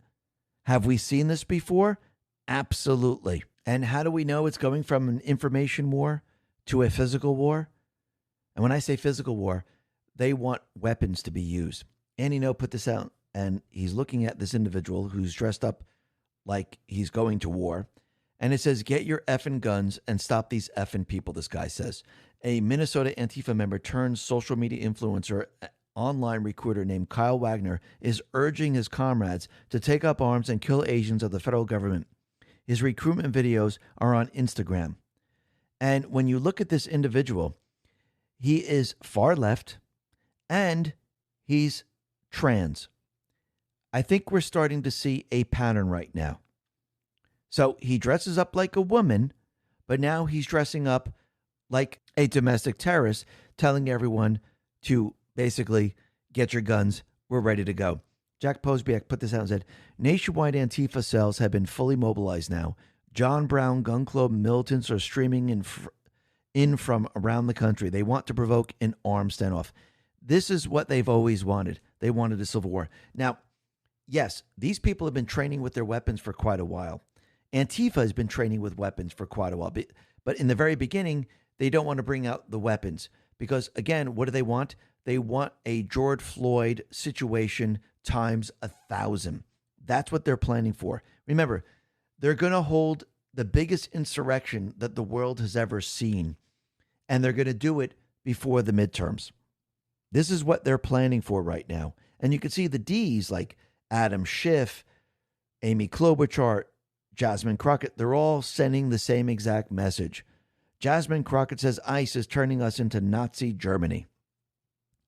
Have we seen this before? Absolutely. And how do we know it's going from an information war to a physical war? And when I say physical war, they want weapons to be used. Andy No put this out, and he's looking at this individual who's dressed up like he's going to war. And it says, get your effing guns and stop these effing people, this guy says. A Minnesota Antifa member turned social media influencer, online recruiter named Kyle Wagner, is urging his comrades to take up arms and kill agents of the federal government. His recruitment videos are on Instagram. And when you look at this individual, he is far left and he's trans. I think we're starting to see a pattern right now. So he dresses up like a woman, but now he's dressing up like a domestic terrorist, telling everyone to basically get your guns. We're ready to go. Jack Posbiak put this out and said, nationwide Antifa cells have been fully mobilized now. John Brown gun club militants are streaming in from around the country. They want to provoke an armed standoff. This is what they've always wanted. They wanted a civil war. Now, yes, these people have been training with their weapons for quite a while. Antifa has been training with weapons for quite a while. But in the very beginning, they don't want to bring out the weapons because, again, what do they want? They want a George Floyd situation times 1,000. That's what they're planning for. Remember, they're going to hold the biggest insurrection that the world has ever seen, and they're going to do it before the midterms. This is what they're planning for right now. And you can see the D's like Adam Schiff, Amy Klobuchar, Jasmine Crockett. They're all sending the same exact message. Jasmine Crockett says ICE is turning us into Nazi Germany.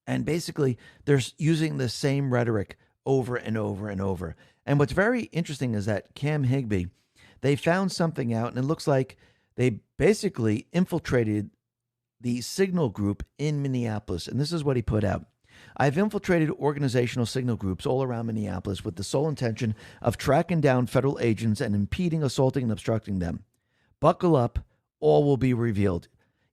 And basically, they're using the same rhetoric over and over and over. And what's very interesting is that Cam Higbee, they found something out, and it looks like they basically infiltrated the signal group in Minneapolis. And this is what he put out. I've infiltrated organizational signal groups all around Minneapolis with the sole intention of tracking down federal agents and impeding, assaulting, and obstructing them. Buckle up, all will be revealed.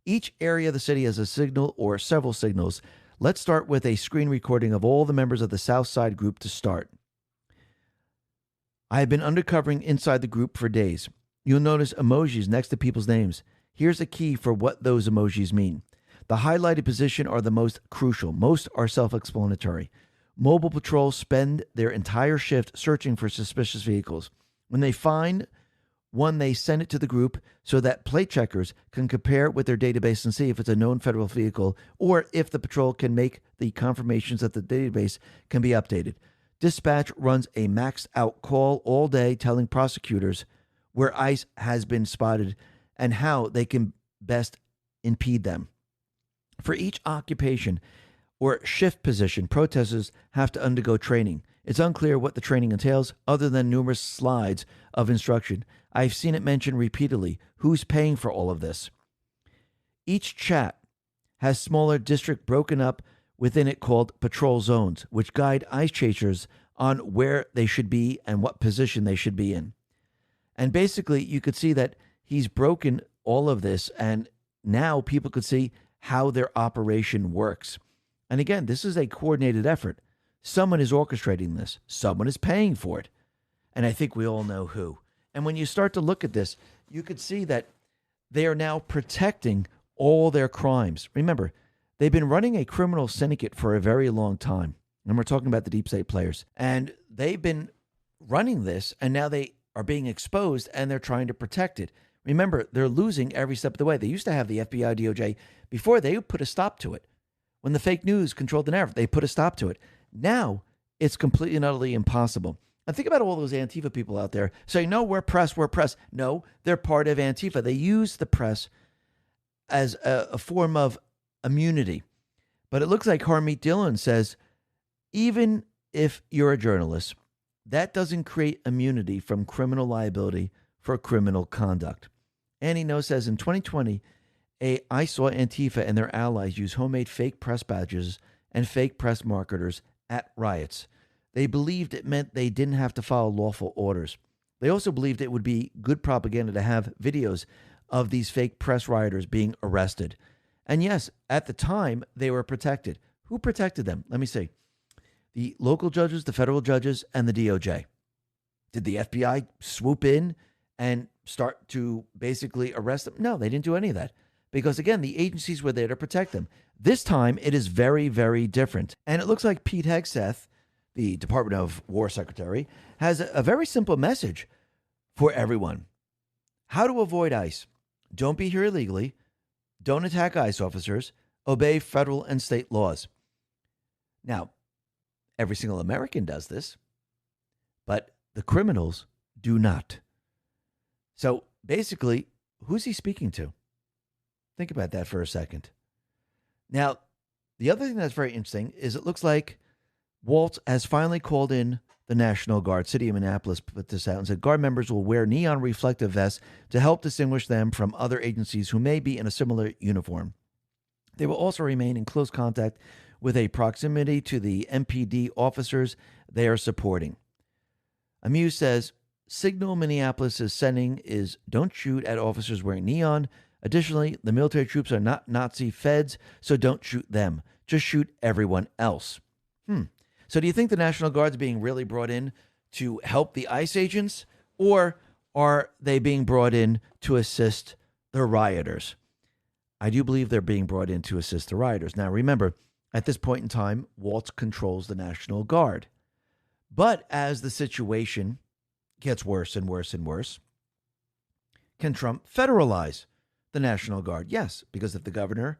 Each area of the city has a signal or several signals. Let's start with a screen recording of all the members of the South Side group to start. I have been undercovering inside the group for days. You'll notice emojis next to people's names. Here's a key for what those emojis mean. The highlighted position are the most crucial. Most are self-explanatory. Mobile patrols spend their entire shift searching for suspicious vehicles. When they find one, they send it to the group so that plate checkers can compare it with their database and see if it's a known federal vehicle or if the patrol can make the confirmations that the database can be updated. Dispatch runs a maxed out call all day telling prosecutors where ICE has been spotted and how they can best impede them. For each occupation or shift position, protesters have to undergo training. It's unclear what the training entails other than numerous slides of instruction. I've seen it mentioned repeatedly. Who's paying for all of this? Each chat has smaller districts broken up within it called patrol zones, which guide ICE chasers on where they should be and what position they should be in. And basically, you could see that he's broken all of this, and now people could see how their operation works. And again, this is a coordinated effort. Someone is orchestrating this. Someone is paying for it. And I think we all know who. And when you start to look at this, you could see that they are now protecting all their crimes. Remember, they've been running a criminal syndicate for a very long time. And we're talking about the deep state players. And they've been running this, and now they are being exposed, and they're trying to protect it. Remember, they're losing every step of the way. They used to have the FBI, DOJ. Before, they put a stop to it. When the fake news controlled the narrative, they put a stop to it. Now, it's completely and utterly impossible. And think about all those Antifa people out there saying, no, we're press, we're press. No, they're part of Antifa. They use the press as a form of immunity. But it looks like Harmeet Dillon says, even if you're a journalist, that doesn't create immunity from criminal liability for criminal conduct. Annie No says in 2020, I saw Antifa and their allies use homemade fake press badges and fake press marketers at riots. They believed it meant they didn't have to follow lawful orders. They also believed it would be good propaganda to have videos of these fake press rioters being arrested. And yes, at the time, they were protected. Who protected them? Let me see. The local judges, the federal judges, and the DOJ. Did the FBI swoop in and start to basically arrest them? No, they didn't do any of that. Because again, the agencies were there to protect them. This time, it is very, very different. And it looks like Pete Hegseth, the Department of War Secretary, has a very simple message for everyone. How to avoid ICE. Don't be here illegally. Don't attack ICE officers. Obey federal and state laws. Now, every single American does this, but the criminals do not. So basically, who's he speaking to? Think about that for a second. Now, the other thing that's very interesting is it looks like Walt has finally called in the National Guard. City of Minneapolis put this out and said Guard members will wear neon reflective vests to help distinguish them from other agencies who may be in a similar uniform. They will also remain in close contact with a proximity to the MPD officers they are supporting. Amuse says, signal Minneapolis is sending is don't shoot at officers wearing neon. Additionally, the military troops are not Nazi feds, so don't shoot them. Just shoot everyone else. So do you think the National Guard's being really brought in to help the ICE agents, or are they being brought in to assist the rioters? I do believe they're being brought in to assist the rioters. Now, remember, at this point in time, Walt controls the National Guard. But as the situation gets worse and worse and worse, can Trump federalize the National Guard? Yes, because if the governor,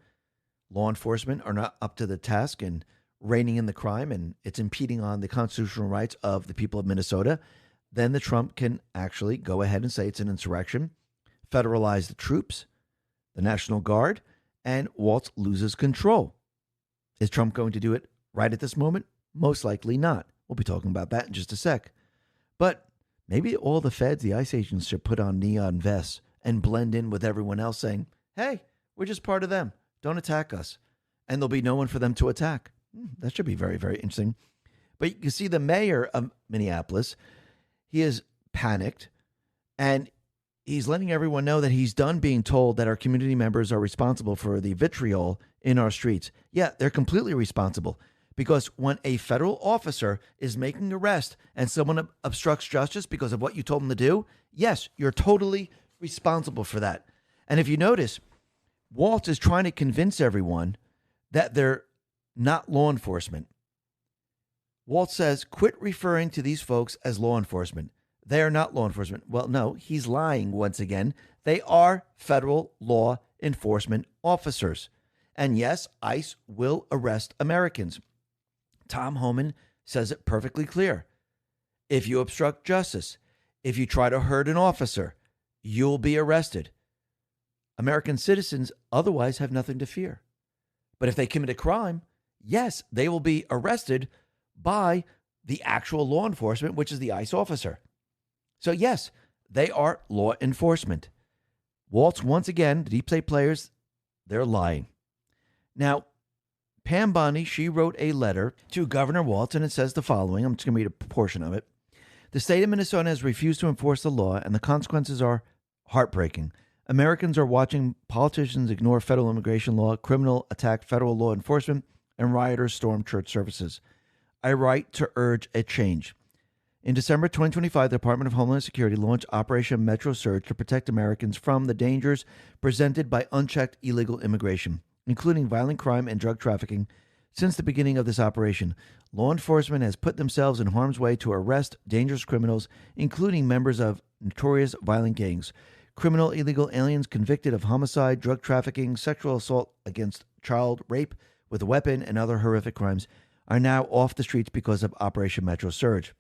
law enforcement are not up to the task and reining in the crime and it's impeding on the constitutional rights of the people of Minnesota, then the Trump can actually go ahead and say it's an insurrection, federalize the troops, the National Guard, and Walt loses control. Is Trump going to do it right at this moment? Most likely not. We'll be talking about that in just a sec. But maybe all the feds, the ICE agents, should put on neon vests and blend in with everyone else saying, hey, we're just part of them. Don't attack us. And there'll be no one for them to attack. That should be very, very interesting. But you can see the mayor of Minneapolis, he is panicked and he's letting everyone know that he's done being told that our community members are responsible for the vitriol in our streets. Yeah, they're completely responsible because when a federal officer is making an arrest and someone obstructs justice because of what you told them to do, yes, you're totally responsible for that. And if you notice, Walt is trying to convince everyone that they're not law enforcement. Walt says, quit referring to these folks as law enforcement. They are not law enforcement. Well, no, he's lying once again. They are federal law enforcement officers. And yes, ICE will arrest Americans. Tom Homan says it perfectly clear. If you obstruct justice, if you try to hurt an officer, you'll be arrested. American citizens otherwise have nothing to fear. But if they commit a crime, yes, they will be arrested by the actual law enforcement, which is the ICE officer. So yes, they are law enforcement. Waltz, once again, the deep state players, they're lying. Now, Pam Bondi, she wrote a letter to Governor Waltz, and it says the following. I'm just going to read a portion of it. The state of Minnesota has refused to enforce the law, and the consequences are heartbreaking. Americans are watching politicians ignore federal immigration law, criminal attack federal law enforcement, and rioters storm church services. I write to urge a change. In December 2025, the Department of Homeland Security launched Operation Metro Surge to protect Americans from the dangers presented by unchecked illegal immigration, including violent crime and drug trafficking. Since the beginning of this operation, law enforcement has put themselves in harm's way to arrest dangerous criminals, including members of notorious violent gangs. Criminal illegal aliens convicted of homicide, drug trafficking, sexual assault against child, rape with a weapon, and other horrific crimes are now off the streets because of Operation Metro Surge.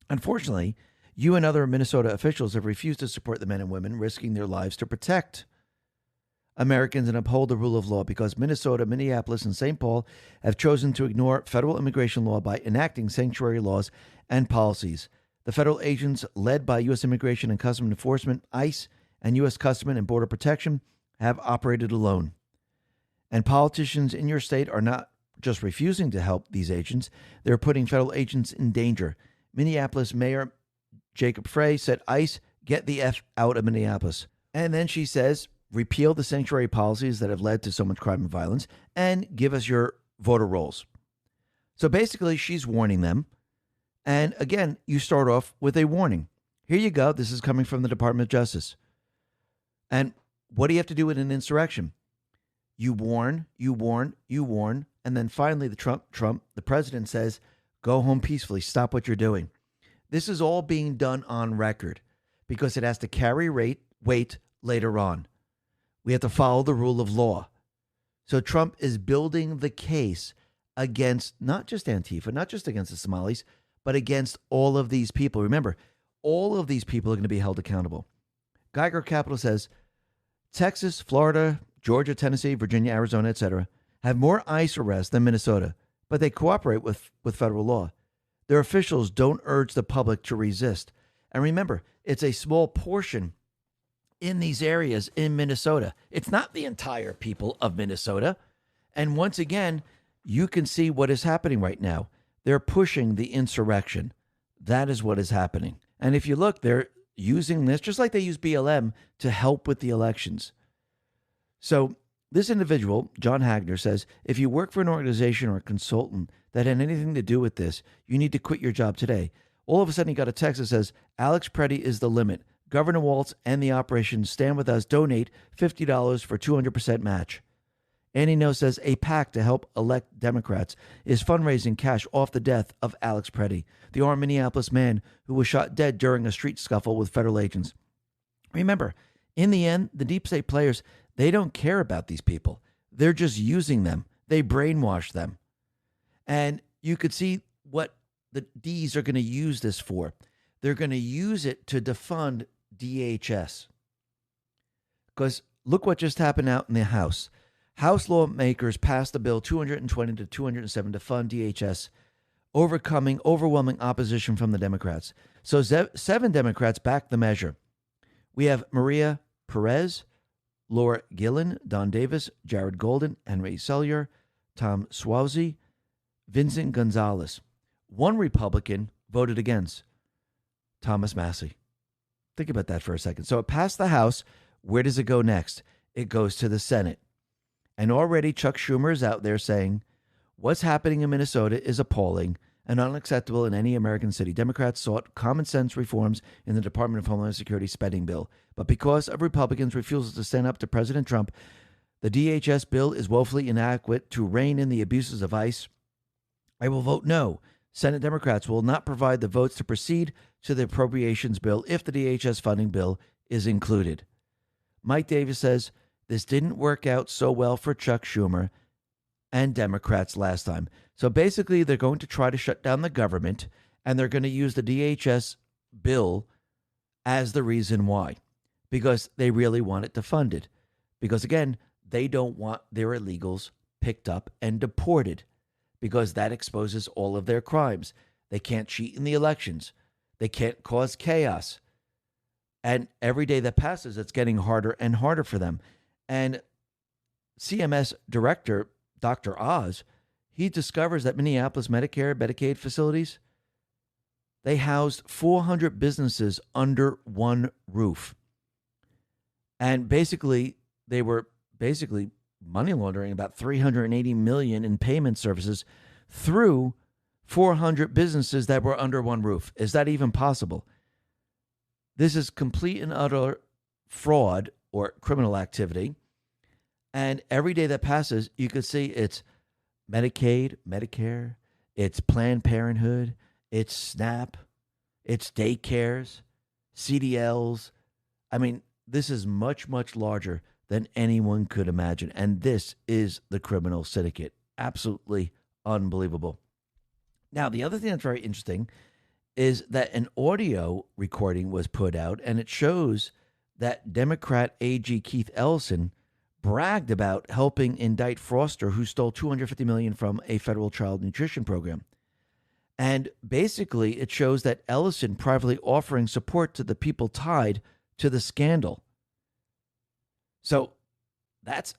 Unfortunately, you and other Minnesota officials have refused to support the men and women risking their lives to protect Americans and uphold the rule of law because Minnesota, Minneapolis, and St. Paul have chosen to ignore federal immigration law by enacting sanctuary laws and policies. The federal agents led by U.S. Immigration and Customs Enforcement, ICE, and U.S. Customs and Border Protection have operated alone. And politicians in your state are not just refusing to help these agents, they're putting federal agents in danger. Minneapolis Mayor Jacob Frey said, ICE, get the F out of Minneapolis. And then she says, repeal the sanctuary policies that have led to so much crime and violence and give us your voter rolls. So basically, she's warning them. And again, you start off with a warning. Here you go. This is coming from the Department of Justice. And what do you have to do in an insurrection? You warn, and then finally the president says, go home peacefully, stop what you're doing. This is all being done on record because it has to carry weight later on. We have to follow the rule of law. So Trump is building the case against not just Antifa, not just against the Somalis, but against all of these people. Remember, all of these people are going to be held accountable. Geiger Capital says Texas, Florida, Georgia, Tennessee, Virginia, Arizona, etc. have more ICE arrests than Minnesota, but they cooperate with federal law. Their officials don't urge the public to resist. And remember, it's a small portion in these areas in Minnesota. It's not the entire people of Minnesota. And once again, you can see what is happening right now. They're pushing the insurrection. That is what is happening. And if you look, they're using this, just like they use BLM, to help with the elections. So this individual, John Hagner, says, if you work for an organization or a consultant that had anything to do with this, you need to quit your job today. All of a sudden, he got a text that says, Alex Preddy is the limit. Governor Walz and the operation stand with us. Donate $50 for 200% match. Annie No says, a PAC to help elect Democrats is fundraising cash off the death of Alex Preddy, the armed Minneapolis man who was shot dead during a street scuffle with federal agents. Remember, in the end, the deep state players, they don't care about these people. They're just using them. They brainwash them. And you could see what the D's are going to use this for. They're going to use it to defund DHS. Because look what just happened out in the House. House lawmakers passed the bill 220 to 207 to fund DHS, overcoming overwhelming opposition from the Democrats. So 7 Democrats backed the measure. We have Maria Perez, Laura Gillen, Don Davis, Jared Golden, Henry Selyer, Tom Suozzi, Vincent Gonzalez. One Republican voted against, Thomas Massie. Think about that for a second. So it passed the House. Where does it go next? It goes to the Senate. And already Chuck Schumer is out there saying, what's happening in Minnesota is appalling and unacceptable in any American city. Democrats sought common sense reforms in the Department of Homeland Security spending bill. But because of Republicans' refusal to stand up to President Trump, the DHS bill is woefully inadequate to rein in the abuses of ICE. I will vote no. Senate Democrats will not provide the votes to proceed to the appropriations bill if the DHS funding bill is included. Mike Davis says, this didn't work out so well for Chuck Schumer and Democrats last time. So basically, they're going to try to shut down the government, and they're going to use the DHS bill as the reason why, because they really want it defunded. Because, again, they don't want their illegals picked up and deported, because that exposes all of their crimes. They can't cheat in the elections. They can't cause chaos. And every day that passes, it's getting harder and harder for them. And CMS director, Dr. Oz, he discovers that Minneapolis Medicare, Medicaid facilities, they housed 400 businesses under one roof. And basically, they were money laundering about $380 million in payment services through 400 businesses that were under one roof. Is that even possible? This is complete and utter fraud or criminal activity. And every day that passes, you can see it's Medicaid, Medicare, it's Planned Parenthood, it's SNAP, it's daycares, CDLs. I mean, this is much, much larger than anyone could imagine. And this is the criminal syndicate. Absolutely unbelievable. Now, the other thing that's very interesting is that an audio recording was put out, and it shows that Democrat AG Keith Ellison bragged about helping indict Foster, who stole $250 million from a federal child nutrition program. And basically, it shows that Ellison privately offering support to the people tied to the scandal. So that's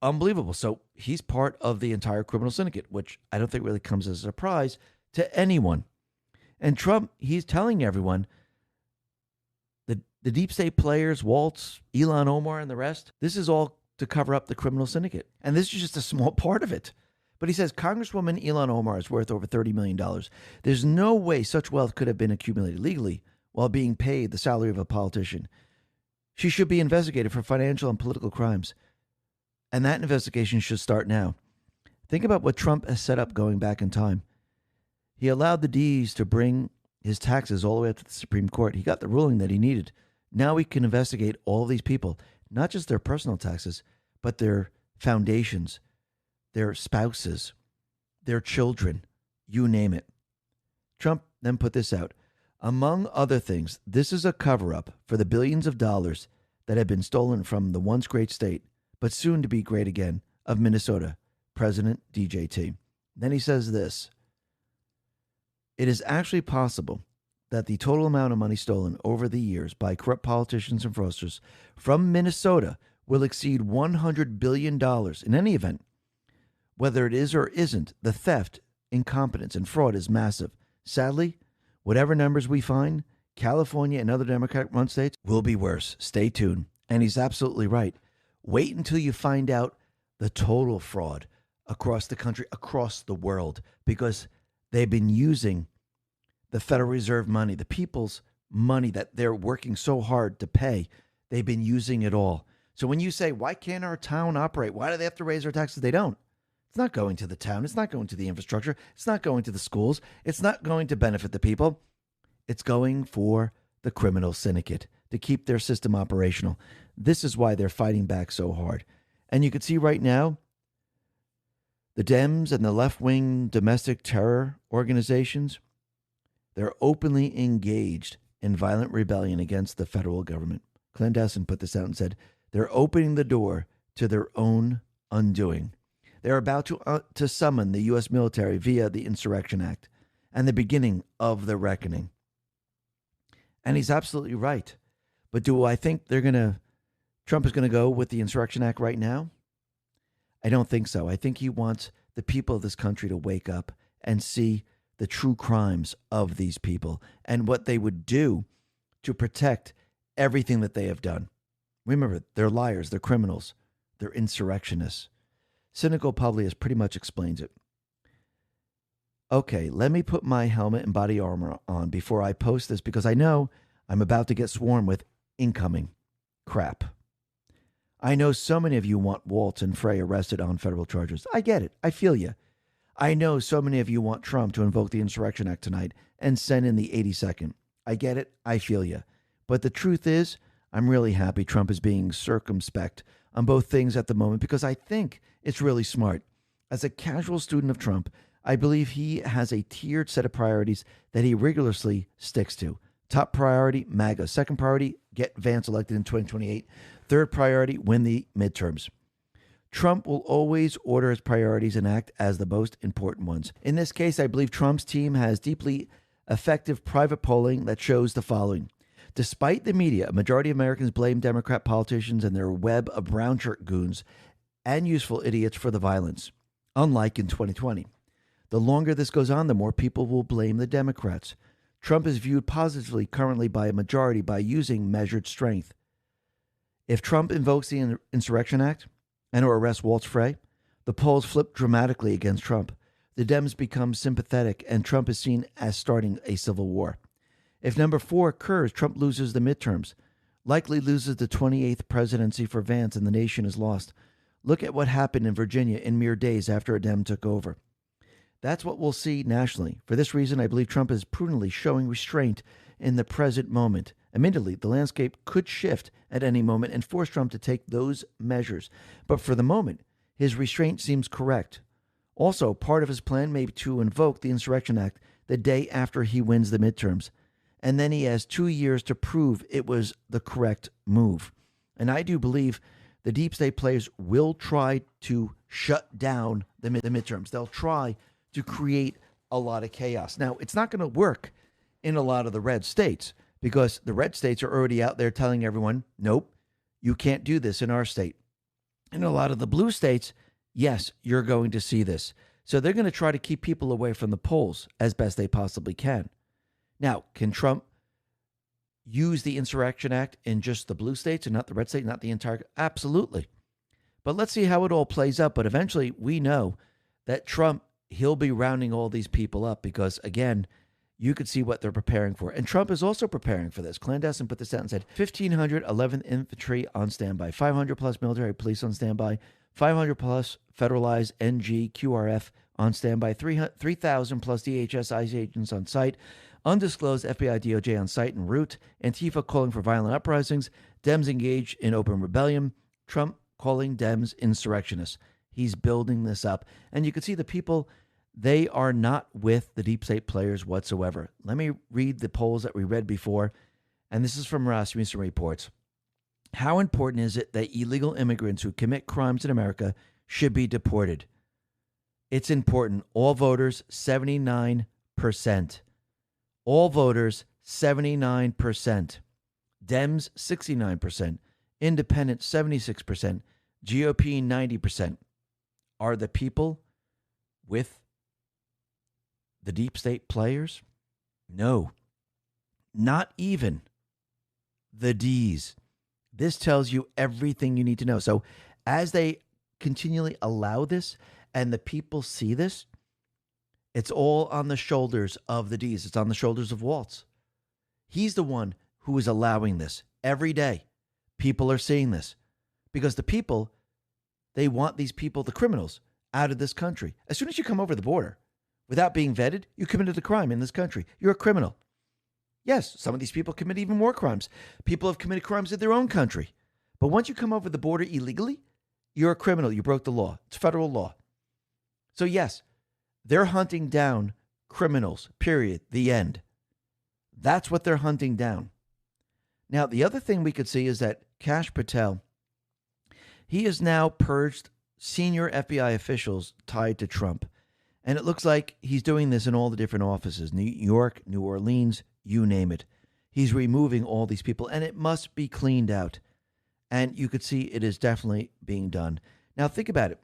unbelievable. So he's part of the entire criminal syndicate, which I don't think really comes as a surprise to anyone. And Trump, he's telling everyone, the deep state players, Waltz, Ilhan Omar, and the rest, this is all to cover up the criminal syndicate. And this is just a small part of it. But he says Congresswoman Ilhan Omar is worth over $30 million. There's no way such wealth could have been accumulated legally while being paid the salary of a politician. She should be investigated for financial and political crimes. And that investigation should start now. Think about what Trump has set up going back in time. He allowed the D's to bring his taxes all the way up to the Supreme Court. He got the ruling that he needed. Now we can investigate all of these people, not just their personal taxes, but their foundations, their spouses, their children, you name it. Trump then put this out. Among other things, this is a cover-up for the billions of dollars that have been stolen from the once great state, but soon to be great again, of Minnesota, President DJT. Then he says this. It is actually possible that the total amount of money stolen over the years by corrupt politicians and fraudsters from Minnesota will exceed $100 billion in any event. Whether it is or isn't, the theft, incompetence, and fraud is massive. Sadly, whatever numbers we find, California and other Democrat-run states will be worse. Stay tuned. And he's absolutely right. Wait until you find out the total fraud across the country, across the world, because they've been using the Federal Reserve money, the people's money that they're working so hard to pay. They've been using it all. So when you say, why can't our town operate? Why do they have to raise our taxes? They don't. It's not going to the town. It's not going to the infrastructure. It's not going to the schools. It's not going to benefit the people. It's going for the criminal syndicate to keep their system operational. This is why they're fighting back so hard. And you can see right now, the Dems and the left-wing domestic terror organizations, they're openly engaged in violent rebellion against the federal government. Clandestine put this out and said, they're opening the door to their own undoing. They're about to summon the U.S. military via the Insurrection Act and the beginning of the reckoning. And he's absolutely right. But do I think Trump is going to go with the Insurrection Act right now? I don't think so. I think he wants the people of this country to wake up and see the true crimes of these people and what they would do to protect everything that they have done. Remember, they're liars, they're criminals, they're insurrectionists. Cynical Publius pretty much explains it. Okay, let me put my helmet and body armor on before I post this because I know I'm about to get swarmed with incoming crap. I know so many of you want Waltz and Frey arrested on federal charges. I get it. I feel you. I know so many of you want Trump to invoke the Insurrection Act tonight and send in the 82nd. I get it. I feel you. But the truth is, I'm really happy Trump is being circumspect on both things at the moment because I think it's really smart. As a casual student of Trump, I believe he has a tiered set of priorities that he rigorously sticks to. Top priority, MAGA. Second priority, get Vance elected in 2028. Third priority, win the midterms. Trump will always order his priorities and act as the most important ones. In this case, I believe Trump's team has deeply effective private polling that shows the following. Despite the media, a majority of Americans blame Democrat politicians and their web of brown shirt goons and useful idiots for the violence, unlike in 2020. The longer this goes on, the more people will blame the Democrats. Trump is viewed positively currently by a majority by using measured strength. If Trump invokes the Insurrection Act and or arrests Waltz Frey, the polls flip dramatically against Trump. The Dems become sympathetic and Trump is seen as starting a civil war. If number 4 occurs, Trump loses the midterms, likely loses the 28th presidency for Vance, and the nation is lost. Look at what happened in Virginia in mere days after a Dem took over. That's what we'll see nationally. For this reason, I believe Trump is prudently showing restraint in the present moment. Admittedly, the landscape could shift at any moment and force Trump to take those measures. But for the moment, his restraint seems correct. Also, part of his plan may be to invoke the Insurrection Act the day after he wins the midterms. And then he has 2 years to prove it was the correct move. And I do believe the deep state players will try to shut down the midterms. They'll try to create a lot of chaos. Now, it's not going to work in a lot of the red states because the red states are already out there telling everyone, nope, you can't do this in our state. In a lot of the blue states, yes, you're going to see this. So they're going to try to keep people away from the polls as best they possibly can. Now, can Trump use the Insurrection Act in just the blue states and not the red state, not the entire? Absolutely. But let's see how it all plays out. But eventually, we know that Trump, he'll be rounding all these people up because, again, you could see what they're preparing for. And Trump is also preparing for this. Clandestine put this out and said 1,500 11th Infantry on standby, 500 plus military police on standby, 500 plus federalized NG QRF on standby, 3,000 plus DHS ICE agents on site, undisclosed FBI DOJ on site en route, Antifa calling for violent uprisings, Dems engaged in open rebellion, Trump calling Dems insurrectionists. He's building this up. And you can see the people, they are not with the deep state players whatsoever. Let me read the polls that we read before, and this is from Rasmussen Reports. How important is it that illegal immigrants who commit crimes in America should be deported? It's important. All voters, 79%. All voters, 79%. Dems, 69%. Independent, 76%. GOP, 90%. Are the people with the deep state players? No. Not even the D's. This tells you everything you need to know. So as they continually allow this and the people see this, it's all on the shoulders of the D's. It's on the shoulders of Waltz. He's the one who is allowing this every day. People are seeing this because the people, they want these people, the criminals, out of this country. As soon as you come over the border without being vetted, you committed a crime in this country. You're a criminal. Yes, some of these people commit even more crimes. People have committed crimes in their own country. But once you come over the border illegally, you're a criminal. You broke the law. It's federal law. So yes, they're hunting down criminals, period, the end. That's what they're hunting down. Now, the other thing we could see is that Kash Patel, he has now purged senior FBI officials tied to Trump. And it looks like he's doing this in all the different offices, New York, New Orleans, you name it. He's removing all these people, and it must be cleaned out. And you could see it is definitely being done. Now, think about it.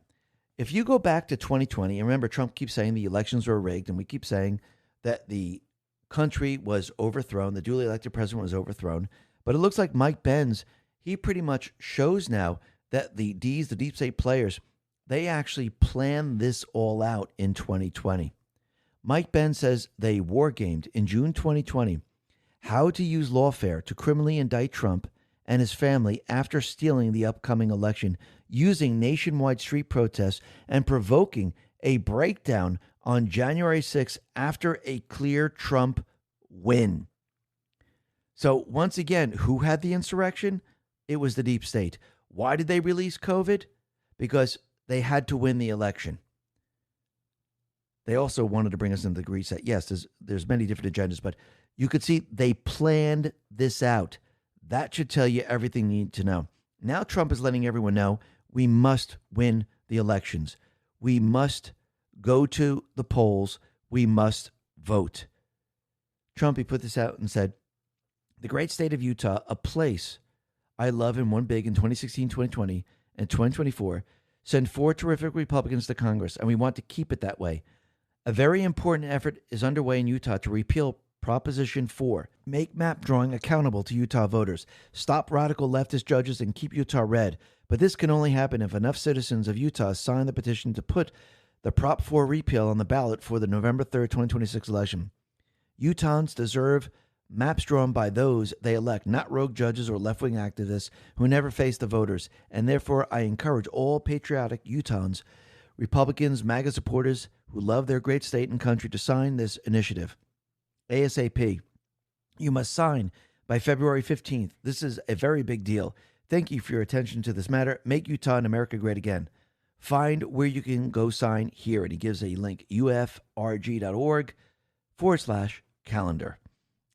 If you go back to 2020, and remember, Trump keeps saying the elections were rigged, and we keep saying that the country was overthrown, the duly elected president was overthrown. But it looks like Mike Benz, he pretty much shows now that the D's, the deep state players, they actually planned this all out in 2020. Mike Benz says they wargamed in June 2020 how to use lawfare to criminally indict Trump and his family after stealing the upcoming election, using nationwide street protests and provoking a breakdown on January 6th after a clear Trump win. So once again, who had the insurrection? It was the deep state. Why did they release COVID? Because they had to win the election. They also wanted to bring us into the reset. Yes, there's many different agendas, but you could see they planned this out. That should tell you everything you need to know. Now Trump is letting everyone know we must win the elections. We must go to the polls. We must vote. Trump, he put this out and said, the great state of Utah, a place I love and won big in 2016, 2020, and 2024, sent 4 terrific Republicans to Congress, and we want to keep it that way. A very important effort is underway in Utah to repeal Proposition 4, make map drawing accountable to Utah voters, stop radical leftist judges, and keep Utah red. But this can only happen if enough citizens of Utah sign the petition to put the Prop 4 repeal on the ballot for the November 3rd, 2026 election. Utahns deserve maps drawn by those they elect, not rogue judges or left-wing activists who never face the voters. And therefore, I encourage all patriotic Utahns, Republicans, MAGA supporters who love their great state and country to sign this initiative. ASAP. You must sign by February 15th. This is a very big deal. Thank you for your attention to this matter. Make Utah and America great again. Find where you can go sign here. And he gives a link, ufrg.org/calendar.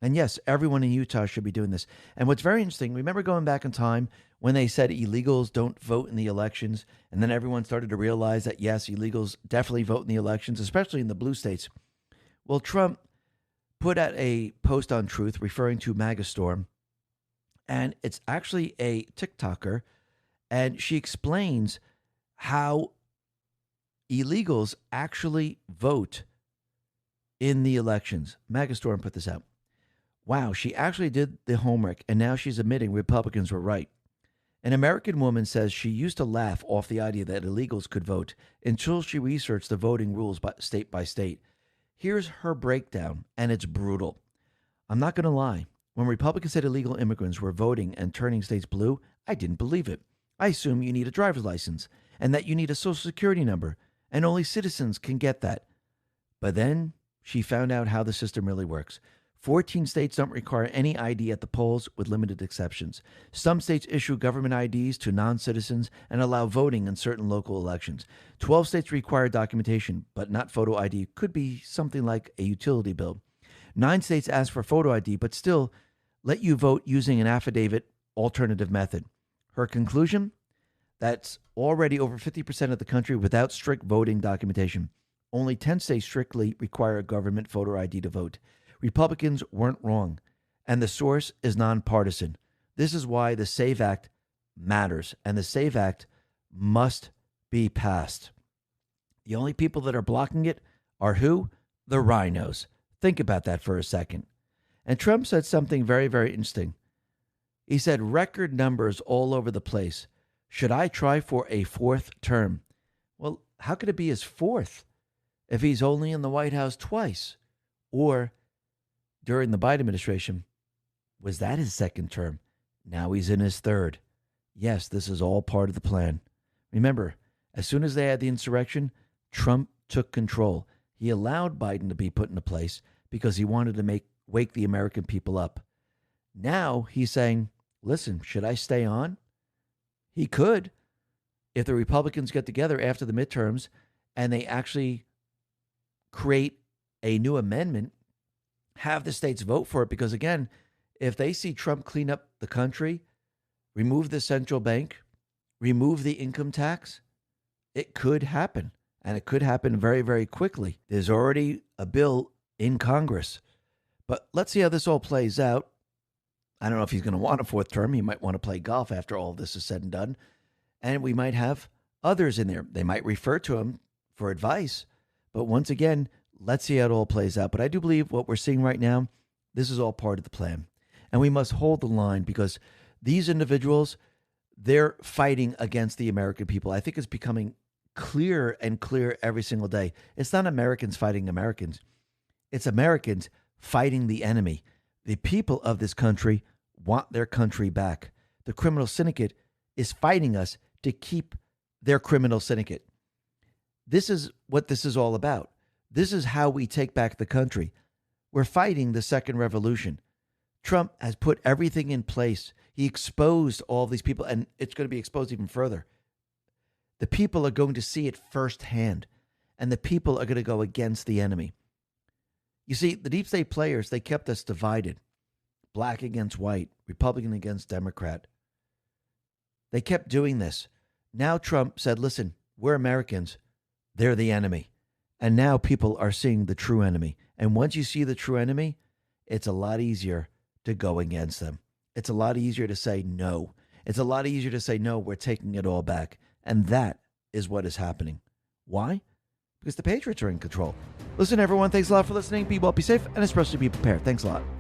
And yes, everyone in Utah should be doing this. And what's very interesting, remember going back in time when they said illegals don't vote in the elections. And then everyone started to realize that, yes, illegals definitely vote in the elections, especially in the blue states. Well, Trump put out a post on Truth referring to MAGA Storm. And it's actually a TikToker. And she explains how illegals actually vote in the elections. MAGA Storm put this out. Wow, she actually did the homework, and now she's admitting Republicans were right. An American woman says she used to laugh off the idea that illegals could vote until she researched the voting rules by state. Here's her breakdown, and it's brutal. I'm not going to lie. When Republicans said illegal immigrants were voting and turning states blue, I didn't believe it. I assume you need a driver's license and that you need a social security number, and only citizens can get that. But then she found out how the system really works. 14 states don't require any ID at the polls, with limited exceptions. Some states issue government IDs to non-citizens and allow voting in certain local elections. 12 states require documentation, but not photo ID. Could be something like a utility bill. 9 states ask for photo ID, but still let you vote using an affidavit alternative method. Her conclusion? That's already over 50% of the country without strict voting documentation. Only 10 states strictly require a government photo ID to vote. Republicans weren't wrong, and the source is nonpartisan. This is why the SAVE Act matters, and the SAVE Act must be passed. The only people that are blocking it are who? The rhinos. Think about that for a second. And Trump said something very, very interesting. He said, record numbers all over the place. Should I try for a 4th term? Well, how could it be his 4th if he's only in the White House twice? Or during the Biden administration, was that his 2nd term? Now he's in his 3rd. Yes, this is all part of the plan. Remember, as soon as they had the insurrection, Trump took control. He allowed Biden to be put into place because he wanted to wake the American people up. Now he's saying, listen, should I stay on? He could, if the Republicans get together after the midterms and they actually create a new amendment, have the states vote for it. Because again, if they see Trump clean up the country, remove the central bank, remove the income tax, it could happen. And it could happen very, very quickly. There's already a bill in Congress. But let's see how this all plays out. I don't know if he's going to want a 4th term. He might want to play golf after all this is said and done. And we might have others in there. They might refer to him for advice. But once again, let's see how it all plays out. But I do believe what we're seeing right now, this is all part of the plan. And we must hold the line because these individuals, they're fighting against the American people. I think it's becoming clearer and clearer every single day. It's not Americans fighting Americans. It's Americans fighting the enemy. The people of this country want their country back. The criminal syndicate is fighting us to keep their criminal syndicate. This is what this is all about. This is how we take back the country. We're fighting the second revolution. Trump has put everything in place. He exposed all these people, and it's going to be exposed even further. The people are going to see it firsthand, and the people are going to go against the enemy. You see, the deep state players, they kept us divided. Black against white, Republican against Democrat. They kept doing this. Now Trump said, listen, we're Americans. They're the enemy. And now people are seeing the true enemy. And once you see the true enemy, it's a lot easier to go against them. It's a lot easier to say no. It's a lot easier to say, no, we're taking it all back. And that is what is happening. Why? Because the Patriots are in control. Listen, everyone, thanks a lot for listening. Be well, be safe, and especially be prepared. Thanks a lot.